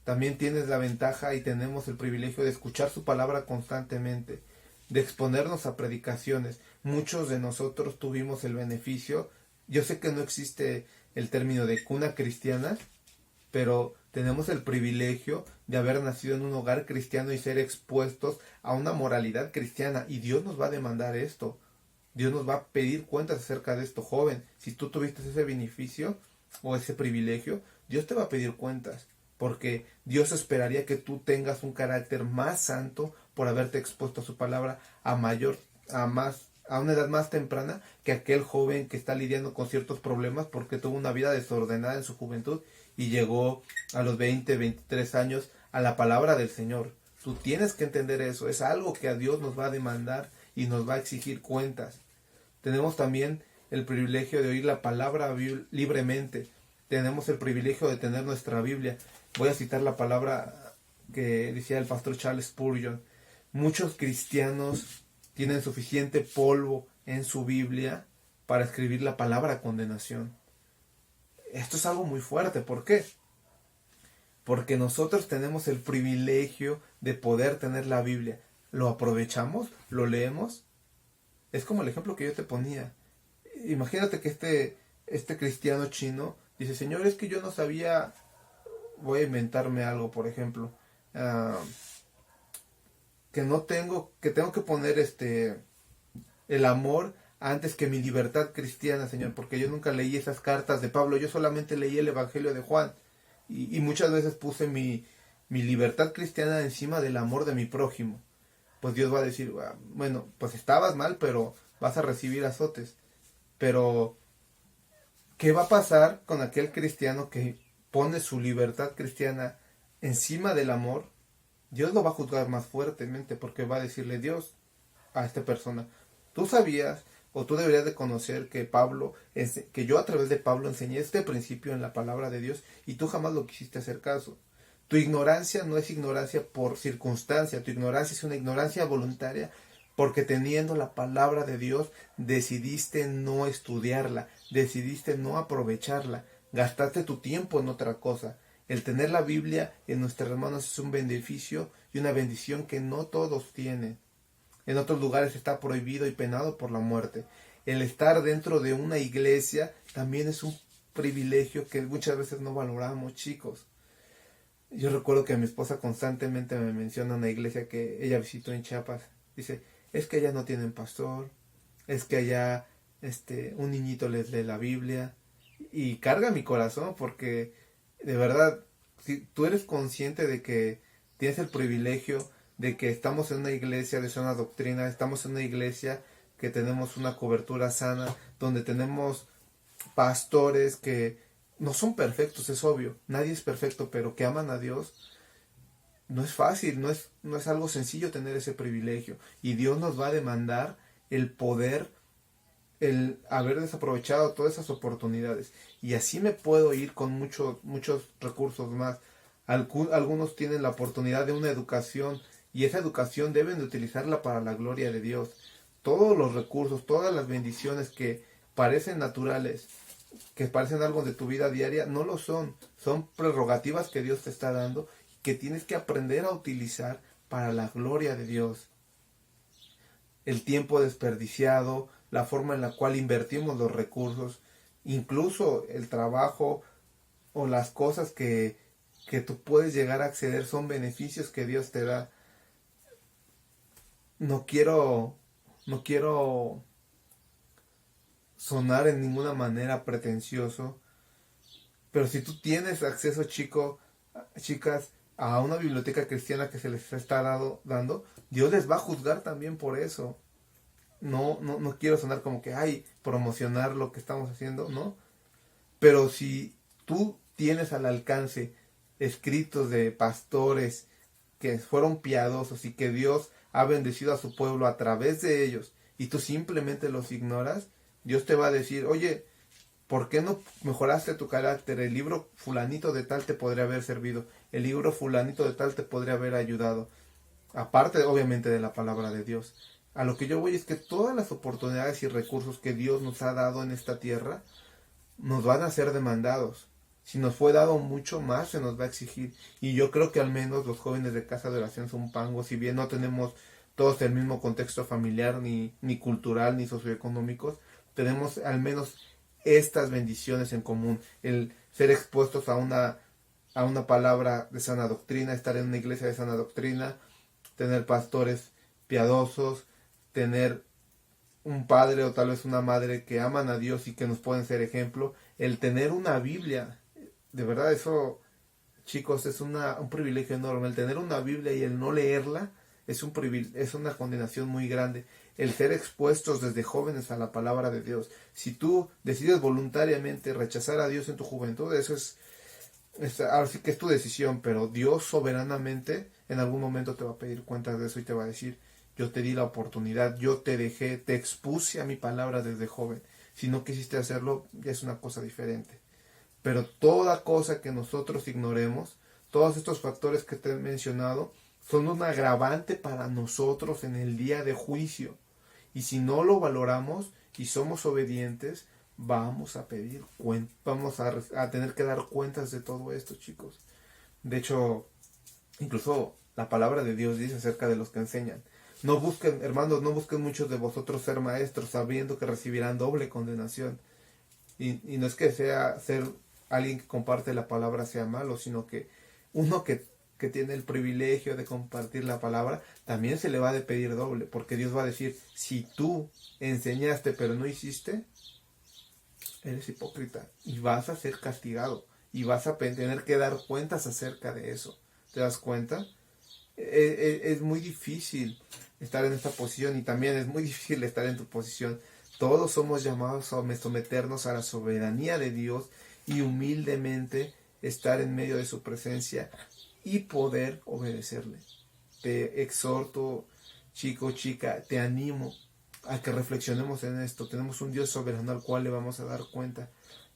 También tienes la ventaja y tenemos el privilegio de escuchar su palabra constantemente, de exponernos a predicaciones. Muchos de nosotros tuvimos el beneficio yo sé que no existe el término de cuna cristiana, pero tenemos el privilegio de haber nacido en un hogar cristiano y ser expuestos a una moralidad cristiana, y Dios nos va a demandar esto. Dios nos va a pedir cuentas acerca de esto, joven. Si tú tuviste ese beneficio o ese privilegio, Dios te va a pedir cuentas, porque Dios esperaría que tú tengas un carácter más santo por haberte expuesto a su palabra a una edad más temprana que aquel joven que está lidiando con ciertos problemas porque tuvo una vida desordenada en su juventud y llegó a los 20, 23 años a la palabra del Señor. Tú tienes que entender eso, es algo que a Dios nos va a demandar y nos va a exigir cuentas. Tenemos también el privilegio de oír la palabra libremente. Tenemos el privilegio de tener nuestra Biblia. Voy a citar la palabra que decía el pastor Charles Spurgeon. Muchos cristianos tienen suficiente polvo en su Biblia para escribir la palabra condenación. Esto es algo muy fuerte. ¿Por qué? Porque nosotros tenemos el privilegio de poder tener la Biblia. ¿Lo aprovechamos? ¿Lo leemos? Es como el ejemplo que yo te ponía. Imagínate que este cristiano chino dice, Señor, es que yo no sabía, voy a inventarme algo, por ejemplo, que tengo que poner el amor antes que mi libertad cristiana, Señor, porque yo nunca leí esas cartas de Pablo, yo solamente leí el Evangelio de Juan, y muchas veces puse mi libertad cristiana encima del amor de mi prójimo. Pues Dios va a decir, bueno, pues estabas mal, pero vas a recibir azotes. Pero, ¿qué va a pasar con aquel cristiano que pone su libertad cristiana encima del amor? Dios lo va a juzgar más fuertemente, porque va a decirle Dios a esta persona, tú sabías o tú deberías de conocer que yo a través de Pablo enseñé este principio en la palabra de Dios y tú jamás lo quisiste hacer caso. Tu ignorancia no es ignorancia por circunstancia, tu ignorancia es una ignorancia voluntaria porque teniendo la palabra de Dios decidiste no estudiarla, decidiste no aprovecharla, gastaste tu tiempo en otra cosa. El tener la Biblia en nuestras manos es un beneficio y una bendición que no todos tienen. En otros lugares está prohibido y penado por la muerte. El estar dentro de una iglesia también es un privilegio que muchas veces no valoramos, chicos. Yo recuerdo que mi esposa constantemente me menciona una iglesia que ella visitó en Chiapas. Dice, es que allá no tienen pastor, es que allá un niñito les lee la Biblia. Y carga mi corazón porque de verdad, si tú eres consciente de que tienes el privilegio de que estamos en una iglesia de sana doctrina, estamos en una iglesia que tenemos una cobertura sana, donde tenemos pastores que no son perfectos, es obvio, nadie es perfecto, pero que aman a Dios, no es fácil, no es algo sencillo tener ese privilegio. Y Dios nos va a demandar el poder, el haber desaprovechado todas esas oportunidades. Y así me puedo ir con muchos recursos más. Algunos tienen la oportunidad de una educación y esa educación deben de utilizarla para la gloria de Dios. Todos los recursos, todas las bendiciones que parecen naturales, que parecen algo de tu vida diaria, no lo son. Son prerrogativas que Dios te está dando, que tienes que aprender a utilizar para la gloria de Dios. El tiempo desperdiciado, la forma en la cual invertimos los recursos, incluso el trabajo o las cosas que tú puedes llegar a acceder son beneficios que Dios te da. No quiero sonar en ninguna manera pretencioso, pero si tú tienes acceso, chicas, a una biblioteca cristiana que se les está dando, Dios les va a juzgar también por eso. No quiero sonar como que, promocionar lo que estamos haciendo, ¿no? Pero si tú tienes al alcance escritos de pastores que fueron piadosos y que Dios ha bendecido a su pueblo a través de ellos, y tú simplemente los ignoras, Dios te va a decir, oye, ¿por qué no mejoraste tu carácter? El libro fulanito de tal te podría haber servido. El libro fulanito de tal te podría haber ayudado. Aparte, obviamente, de la palabra de Dios. A lo que yo voy es que todas las oportunidades y recursos que Dios nos ha dado en esta tierra nos van a ser demandados. Si nos fue dado mucho más, se nos va a exigir. Y yo creo que al menos los jóvenes de Casa de Oración Zumpango, si bien no tenemos todos el mismo contexto familiar, ni cultural, ni socioeconómicos, tenemos al menos estas bendiciones en común, el ser expuestos a una palabra de sana doctrina, estar en una iglesia de sana doctrina, tener pastores piadosos, tener un padre o tal vez una madre que aman a Dios y que nos pueden ser ejemplo, el tener una Biblia, de verdad eso, chicos, es un privilegio enorme. El tener una Biblia y el no leerla es es una condenación muy grande. El ser expuestos desde jóvenes a la palabra de Dios. Si tú decides voluntariamente rechazar a Dios en tu juventud, eso ahora sí que es tu decisión, pero Dios soberanamente en algún momento te va a pedir cuentas de eso y te va a decir, yo te di la oportunidad, yo te dejé, te expuse a mi palabra desde joven. Si no quisiste hacerlo, ya es una cosa diferente. Pero toda cosa que nosotros ignoremos, todos estos factores que te he mencionado, son un agravante para nosotros en el día de juicio. Y si no lo valoramos y somos obedientes, vamos a pedir cuentas, vamos a tener que dar cuentas de todo esto, chicos. De hecho, incluso la palabra de Dios dice acerca de los que enseñan. No busquen, hermanos, no busquen muchos de vosotros ser maestros, sabiendo que recibirán doble condenación. Y no es que ser alguien que comparte la palabra sea malo, sino que uno que tiene el privilegio de compartir la palabra, también se le va a pedir doble, porque Dios va a decir, si tú enseñaste pero no hiciste, eres hipócrita y vas a ser castigado y vas a tener que dar cuentas acerca de eso. ¿Te das cuenta? Es muy difícil estar en esta posición y también es muy difícil estar en tu posición. Todos somos llamados a someternos a la soberanía de Dios y humildemente estar en medio de su presencia y poder obedecerle. Te exhorto, chico, chica, te animo a que reflexionemos en esto. Tenemos un Dios soberano al cual le vamos a dar cuenta.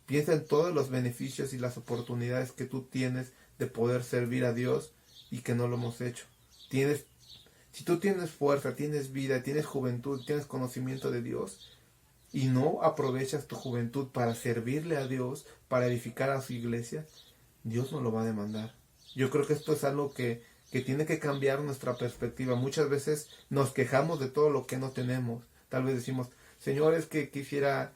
Piensa en todos los beneficios y las oportunidades que tú tienes de poder servir a Dios y que no lo hemos hecho. Si tú tienes fuerza, tienes vida, tienes juventud, tienes conocimiento de Dios y no aprovechas tu juventud para servirle a Dios, para edificar a su iglesia, Dios nos lo va a demandar. Yo creo que esto es algo que tiene que cambiar nuestra perspectiva. Muchas veces nos quejamos de todo lo que no tenemos. Tal vez decimos, Señor, es que quisiera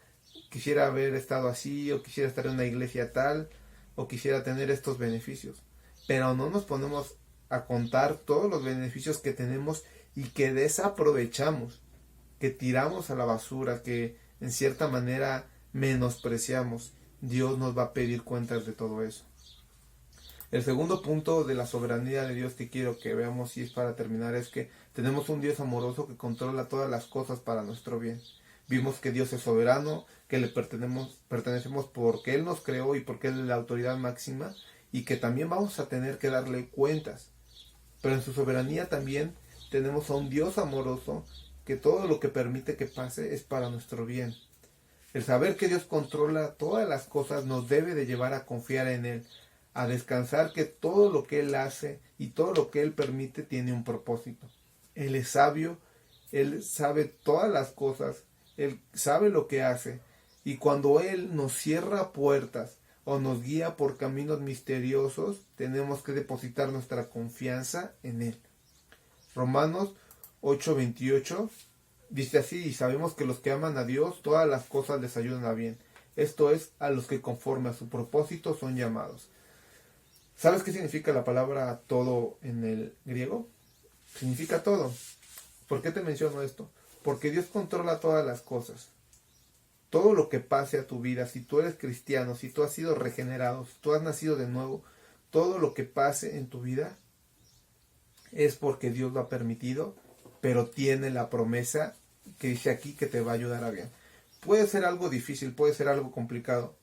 haber estado así, o quisiera estar en una iglesia tal, o quisiera tener estos beneficios. Pero no nos ponemos a contar todos los beneficios que tenemos y que desaprovechamos, que tiramos a la basura, que en cierta manera menospreciamos. Dios nos va a pedir cuentas de todo eso. El segundo punto de la soberanía de Dios que quiero que veamos, y es para terminar, es que tenemos un Dios amoroso que controla todas las cosas para nuestro bien. Vimos que Dios es soberano, que le pertenecemos porque Él nos creó y porque Él es la autoridad máxima, y que también vamos a tener que darle cuentas. Pero en su soberanía también tenemos a un Dios amoroso que todo lo que permite que pase es para nuestro bien. El saber que Dios controla todas las cosas nos debe de llevar a confiar en Él, a descansar que todo lo que Él hace y todo lo que Él permite tiene un propósito. Él es sabio, Él sabe todas las cosas, Él sabe lo que hace, y cuando Él nos cierra puertas o nos guía por caminos misteriosos, tenemos que depositar nuestra confianza en Él. Romanos 8:28 dice así, y sabemos que los que aman a Dios, todas las cosas les ayudan a bien. Esto es, a los que conforme a su propósito son llamados. ¿Sabes qué significa la palabra todo en el griego? Significa todo. ¿Por qué te menciono esto? Porque Dios controla todas las cosas. Todo lo que pase a tu vida, si tú eres cristiano, si tú has sido regenerado, si tú has nacido de nuevo, todo lo que pase en tu vida es porque Dios lo ha permitido, pero tiene la promesa que dice aquí que te va a ayudar a bien. Puede ser algo difícil, puede ser algo complicado.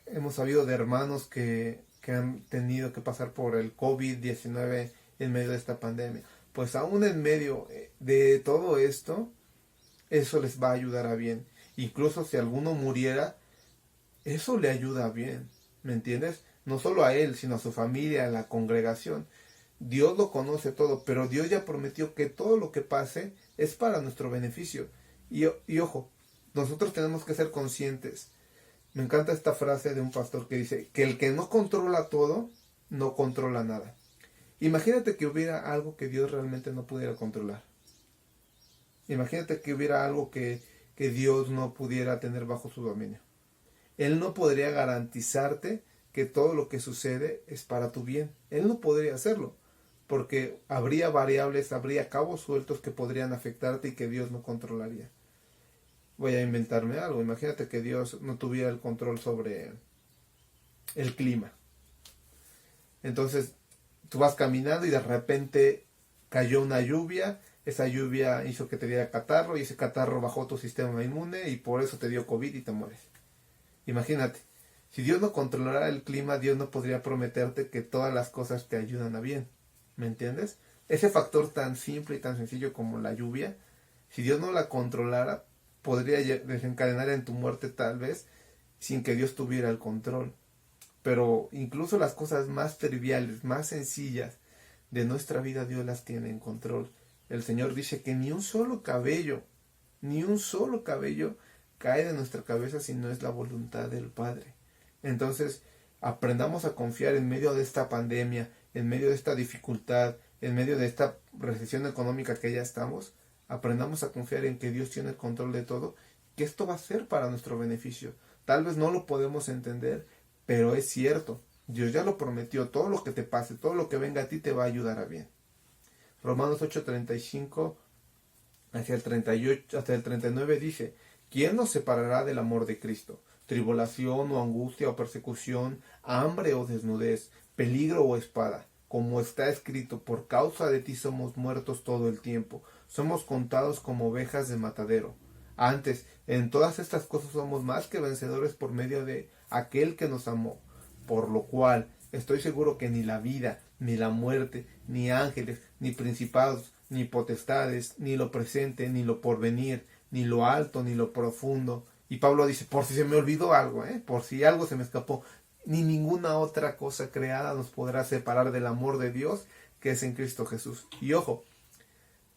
Hemos sabido de hermanos que han tenido que pasar por el COVID-19 en medio de esta pandemia. Pues aún en medio de todo esto, eso les va a ayudar a bien. Incluso si alguno muriera, eso le ayuda a bien. ¿Me entiendes? No solo a él, sino a su familia, a la congregación. Dios lo conoce todo, pero Dios ya prometió que todo lo que pase es para nuestro beneficio. Y ojo, nosotros tenemos que ser conscientes. Me encanta esta frase de un pastor que dice que el que no controla todo, no controla nada. Imagínate que hubiera algo que Dios realmente no pudiera controlar. Imagínate que hubiera algo que que Dios no pudiera tener bajo su dominio. Él no podría garantizarte que todo lo que sucede es para tu bien. Él no podría hacerlo, porque habría variables, habría cabos sueltos que podrían afectarte y que Dios no controlaría. Voy a inventarme algo. Imagínate que Dios no tuviera el control sobre el clima. Entonces, tú vas caminando y de repente cayó una lluvia. Esa lluvia hizo que te diera catarro y ese catarro bajó tu sistema inmune y por eso te dio COVID y te mueres. Imagínate, si Dios no controlara el clima, Dios no podría prometerte que todas las cosas te ayudan a bien. ¿Me entiendes? Ese factor tan simple y tan sencillo como la lluvia, si Dios no la controlara, podría desencadenar en tu muerte tal vez sin que Dios tuviera el control. Pero incluso las cosas más triviales, más sencillas de nuestra vida, Dios las tiene en control. El Señor dice que ni un solo cabello cae de nuestra cabeza si no es la voluntad del Padre. Entonces, aprendamos a confiar en medio de esta pandemia, en medio de esta dificultad, en medio de esta recesión económica que ya estamos. Aprendamos a confiar en que Dios tiene el control de todo, que esto va a ser para nuestro beneficio. Tal vez no lo podemos entender, pero es cierto. Dios ya lo prometió. Todo lo que te pase, todo lo que venga a ti te va a ayudar a bien. Romanos 8:35 hacia el 38, hasta el 39 dice: ¿Quién nos separará del amor de Cristo? Tribulación o angustia o persecución, hambre o desnudez, peligro o espada. Como está escrito, por causa de ti somos muertos todo el tiempo, somos contados como ovejas de matadero. Antes, en todas estas cosas somos más que vencedores por medio de aquel que nos amó. Por lo cual, estoy seguro que ni la vida, ni la muerte, ni ángeles, ni principados, ni potestades, ni lo presente, ni lo porvenir, ni lo alto, ni lo profundo. Y Pablo dice, por si se me olvidó algo, por si algo se me escapó, ni ninguna otra cosa creada nos podrá separar del amor de Dios que es en Cristo Jesús. Y ojo,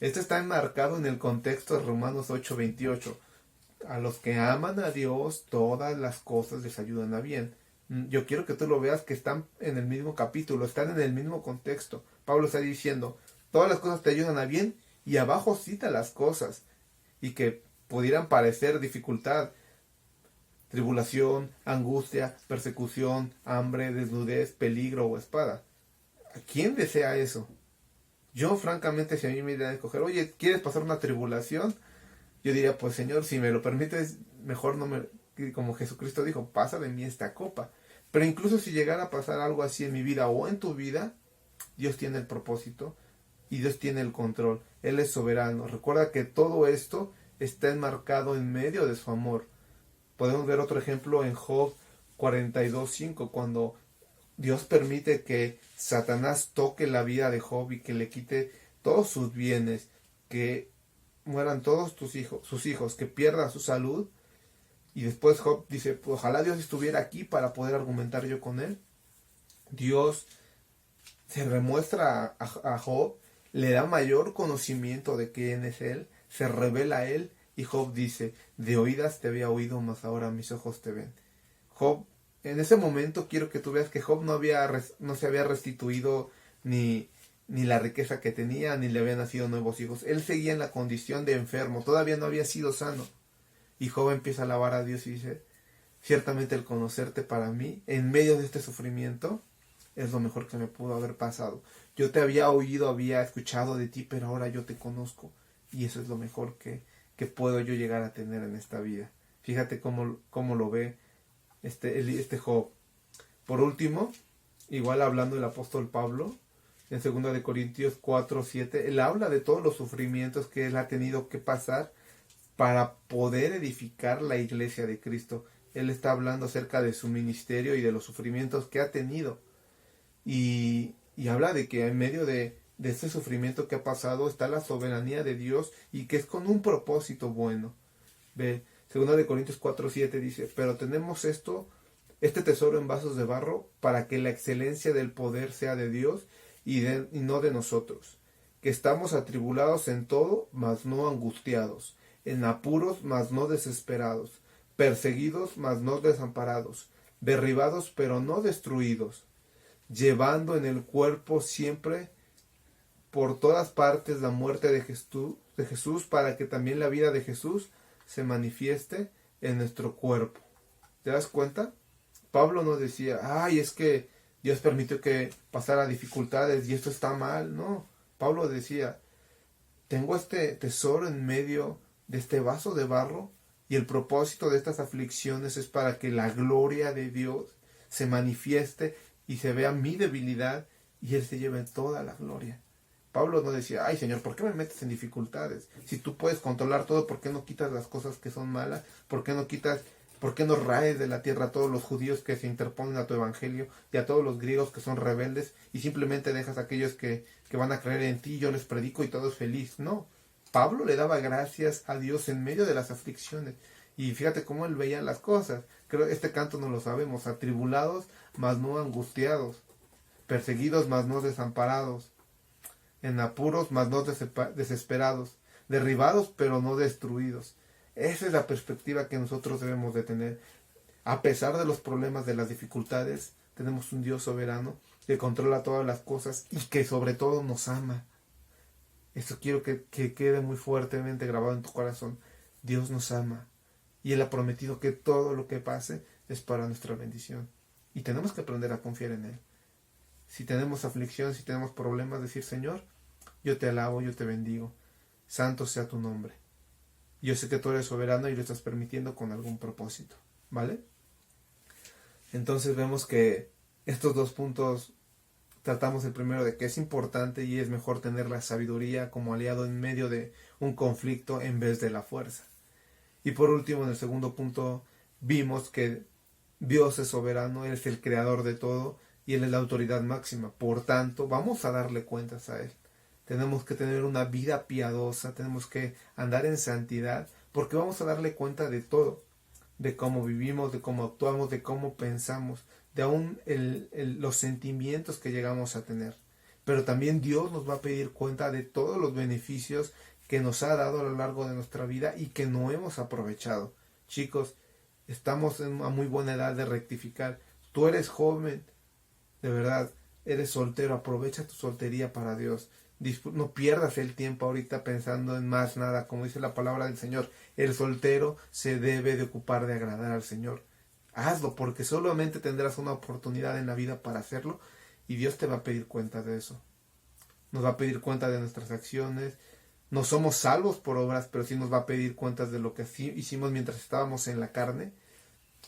esto está enmarcado en el contexto de Romanos 8:28. A los que aman a Dios, todas las cosas les ayudan a bien. Yo quiero que tú lo veas, que están en el mismo capítulo, están en el mismo contexto. Pablo está diciendo, todas las cosas te ayudan a bien, y abajo cita las cosas, y que pudieran parecer dificultad, tribulación, angustia, persecución, hambre, desnudez, peligro o espada. ¿A quién desea eso? Yo, francamente, si a mí me dieran a escoger, oye, ¿quieres pasar una tribulación? Yo diría, pues Señor, si me lo permites, mejor no me, como Jesucristo dijo, pasa de mí esta copa. Pero incluso si llegara a pasar algo así en mi vida o en tu vida, Dios tiene el propósito y Dios tiene el control. Él es soberano. Recuerda que todo esto está enmarcado en medio de su amor. Podemos ver otro ejemplo en Job 42:5, cuando Dios permite que Satanás toque la vida de Job y que le quite todos sus bienes, que mueran todos sus hijos, que pierda su salud. Y después Job dice, pues, ojalá Dios estuviera aquí para poder argumentar yo con él. Dios se remuestra a Job, le da mayor conocimiento de quién es él, se revela a él, y Job dice, de oídas te había oído, mas ahora mis ojos te ven. Job, en ese momento quiero que tú veas que Job no se había restituido ni la riqueza que tenía, ni le habían nacido nuevos hijos. Él seguía en la condición de enfermo, todavía no había sido sano. Y Job empieza a alabar a Dios y dice, ciertamente el conocerte para mí, en medio de este sufrimiento, es lo mejor que me pudo haber pasado. Yo te había oído, había escuchado de ti, pero ahora yo te conozco. Y eso es lo mejor que puedo yo llegar a tener en esta vida. Fíjate cómo lo ve este Job. Por último, igual hablando del apóstol Pablo, en 2 de Corintios 4:7, él habla de todos los sufrimientos que él ha tenido que pasar para poder edificar la iglesia de Cristo. Él está hablando acerca de su ministerio y de los sufrimientos que ha tenido. Y habla de que en medio de este sufrimiento que ha pasado está la soberanía de Dios y que es con un propósito bueno. Ve, 2 de Corintios 4:7 dice, pero tenemos este tesoro en vasos de barro para que la excelencia del poder sea de Dios y no de nosotros, que estamos atribulados en todo, mas no angustiados, en apuros, mas no desesperados, perseguidos, mas no desamparados, derribados, pero no destruidos, llevando en el cuerpo siempre por todas partes la muerte de Jesús, para que también la vida de Jesús se manifieste en nuestro cuerpo. ¿Te das cuenta? Pablo no decía, ay, es que Dios permitió que pasara dificultades y esto está mal. No, Pablo decía, tengo este tesoro en medio de este vaso de barro y el propósito de estas aflicciones es para que la gloria de Dios se manifieste y se vea mi debilidad y Él se lleve toda la gloria. Pablo no decía, ay Señor, ¿por qué me metes en dificultades? Si tú puedes controlar todo, ¿por qué no quitas las cosas que son malas? ¿Por qué no raes de la tierra a todos los judíos que se interponen a tu evangelio y a todos los griegos que son rebeldes y simplemente dejas a aquellos que van a creer en ti, yo les predico y todo es feliz? No, Pablo le daba gracias a Dios en medio de las aflicciones y fíjate cómo él veía las cosas. Creo que este canto no lo sabemos, atribulados mas no angustiados, perseguidos mas no desamparados, en apuros mas no desesperados, derribados pero no destruidos. Esa es la perspectiva que nosotros debemos de tener. A pesar de los problemas, de las dificultades, tenemos un Dios soberano que controla todas las cosas y que sobre todo nos ama. Esto quiero que quede muy fuertemente grabado en tu corazón. Dios nos ama y Él ha prometido que todo lo que pase es para nuestra bendición. Y tenemos que aprender a confiar en Él. Si tenemos aflicción, si tenemos problemas, decir, Señor, yo te alabo, yo te bendigo. Santo sea tu nombre. Yo sé que tú eres soberano y lo estás permitiendo con algún propósito, ¿vale? Entonces vemos que estos dos puntos, tratamos el primero de que es importante y es mejor tener la sabiduría como aliado en medio de un conflicto en vez de la fuerza. Y por último, en el segundo punto, vimos que Dios es soberano, Él es el creador de todo y Él es la autoridad máxima. Por tanto, vamos a darle cuentas a Él. Tenemos que tener una vida piadosa, tenemos que andar en santidad, porque vamos a darle cuenta de todo, de cómo vivimos, de cómo actuamos, de cómo pensamos, de aún los sentimientos que llegamos a tener. Pero también Dios nos va a pedir cuenta de todos los beneficios que nos ha dado a lo largo de nuestra vida y que no hemos aprovechado. Chicos, estamos en una muy buena edad de rectificar. Tú eres joven, de verdad, eres soltero, aprovecha tu soltería para Dios. No pierdas el tiempo ahorita pensando en más nada, como dice la palabra del Señor. El soltero se debe de ocupar de agradar al Señor. Hazlo, porque solamente tendrás una oportunidad en la vida para hacerlo y Dios te va a pedir cuenta de eso. Nos va a pedir cuenta de nuestras acciones. No somos salvos por obras, pero sí nos va a pedir cuentas de lo que hicimos mientras estábamos en la carne.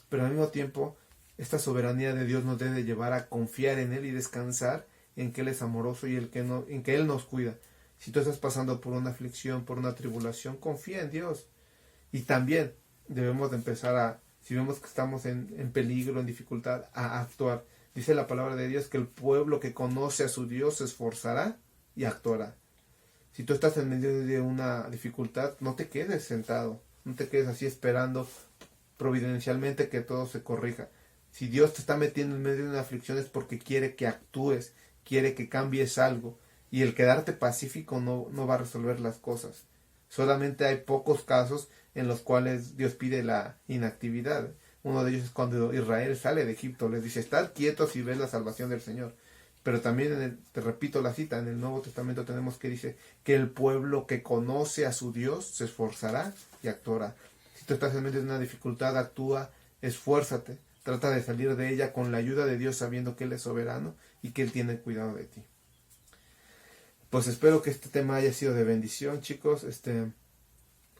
Pero al mismo tiempo, esta soberanía de Dios nos debe llevar a confiar en Él y descansar en que Él es amoroso y en que Él nos cuida. Si tú estás pasando por una aflicción, por una tribulación, confía en Dios. Y también debemos de empezar si vemos que estamos en peligro, en dificultad, a actuar. Dice la palabra de Dios que el pueblo que conoce a su Dios se esforzará y actuará. Si tú estás en medio de una dificultad, no te quedes sentado, no te quedes así esperando providencialmente que todo se corrija. Si Dios te está metiendo en medio de una aflicción es porque quiere que actúes, quiere que cambies algo, y el quedarte pacífico no va a resolver las cosas. Solamente hay pocos casos en los cuales Dios pide la inactividad. Uno de ellos es cuando Israel sale de Egipto, les dice, estad quietos y ves la salvación del Señor. Pero también, te repito la cita, en el Nuevo Testamento tenemos que dice que el pueblo que conoce a su Dios se esforzará y actuará. Si tú estás en medio de una dificultad, actúa, esfuérzate, trata de salir de ella con la ayuda de Dios sabiendo que Él es soberano y que Él tiene cuidado de ti. Pues espero que este tema haya sido de bendición, chicos.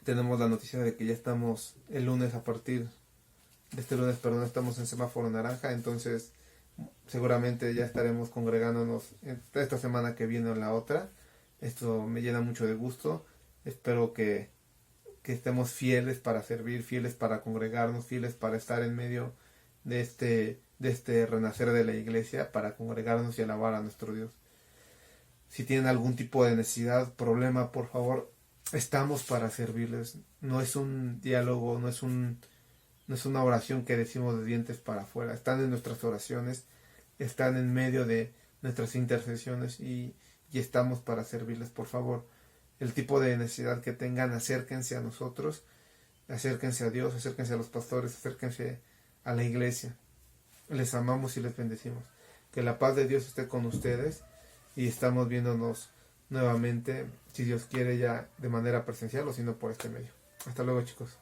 Tenemos la noticia de que ya estamos el lunes, a partir de este lunes, estamos en semáforo naranja, entonces seguramente ya estaremos congregándonos esta semana que viene o la otra. Esto me llena mucho de gusto. Espero que estemos fieles para servir, fieles para congregarnos, fieles para estar en medio de este renacer de la iglesia, para congregarnos y alabar a nuestro Dios. Si tienen algún tipo de necesidad, problema, por favor, estamos para servirles. No es un diálogo, no es una oración que decimos de dientes para afuera. Están en nuestras oraciones, están en medio de nuestras intercesiones y estamos para servirles, por favor. El tipo de necesidad que tengan, acérquense a nosotros, acérquense a Dios, acérquense a los pastores, acérquense a la iglesia. Les amamos y les bendecimos. Que la paz de Dios esté con ustedes y estamos viéndonos nuevamente, si Dios quiere, ya de manera presencial o si no por este medio. Hasta luego, chicos.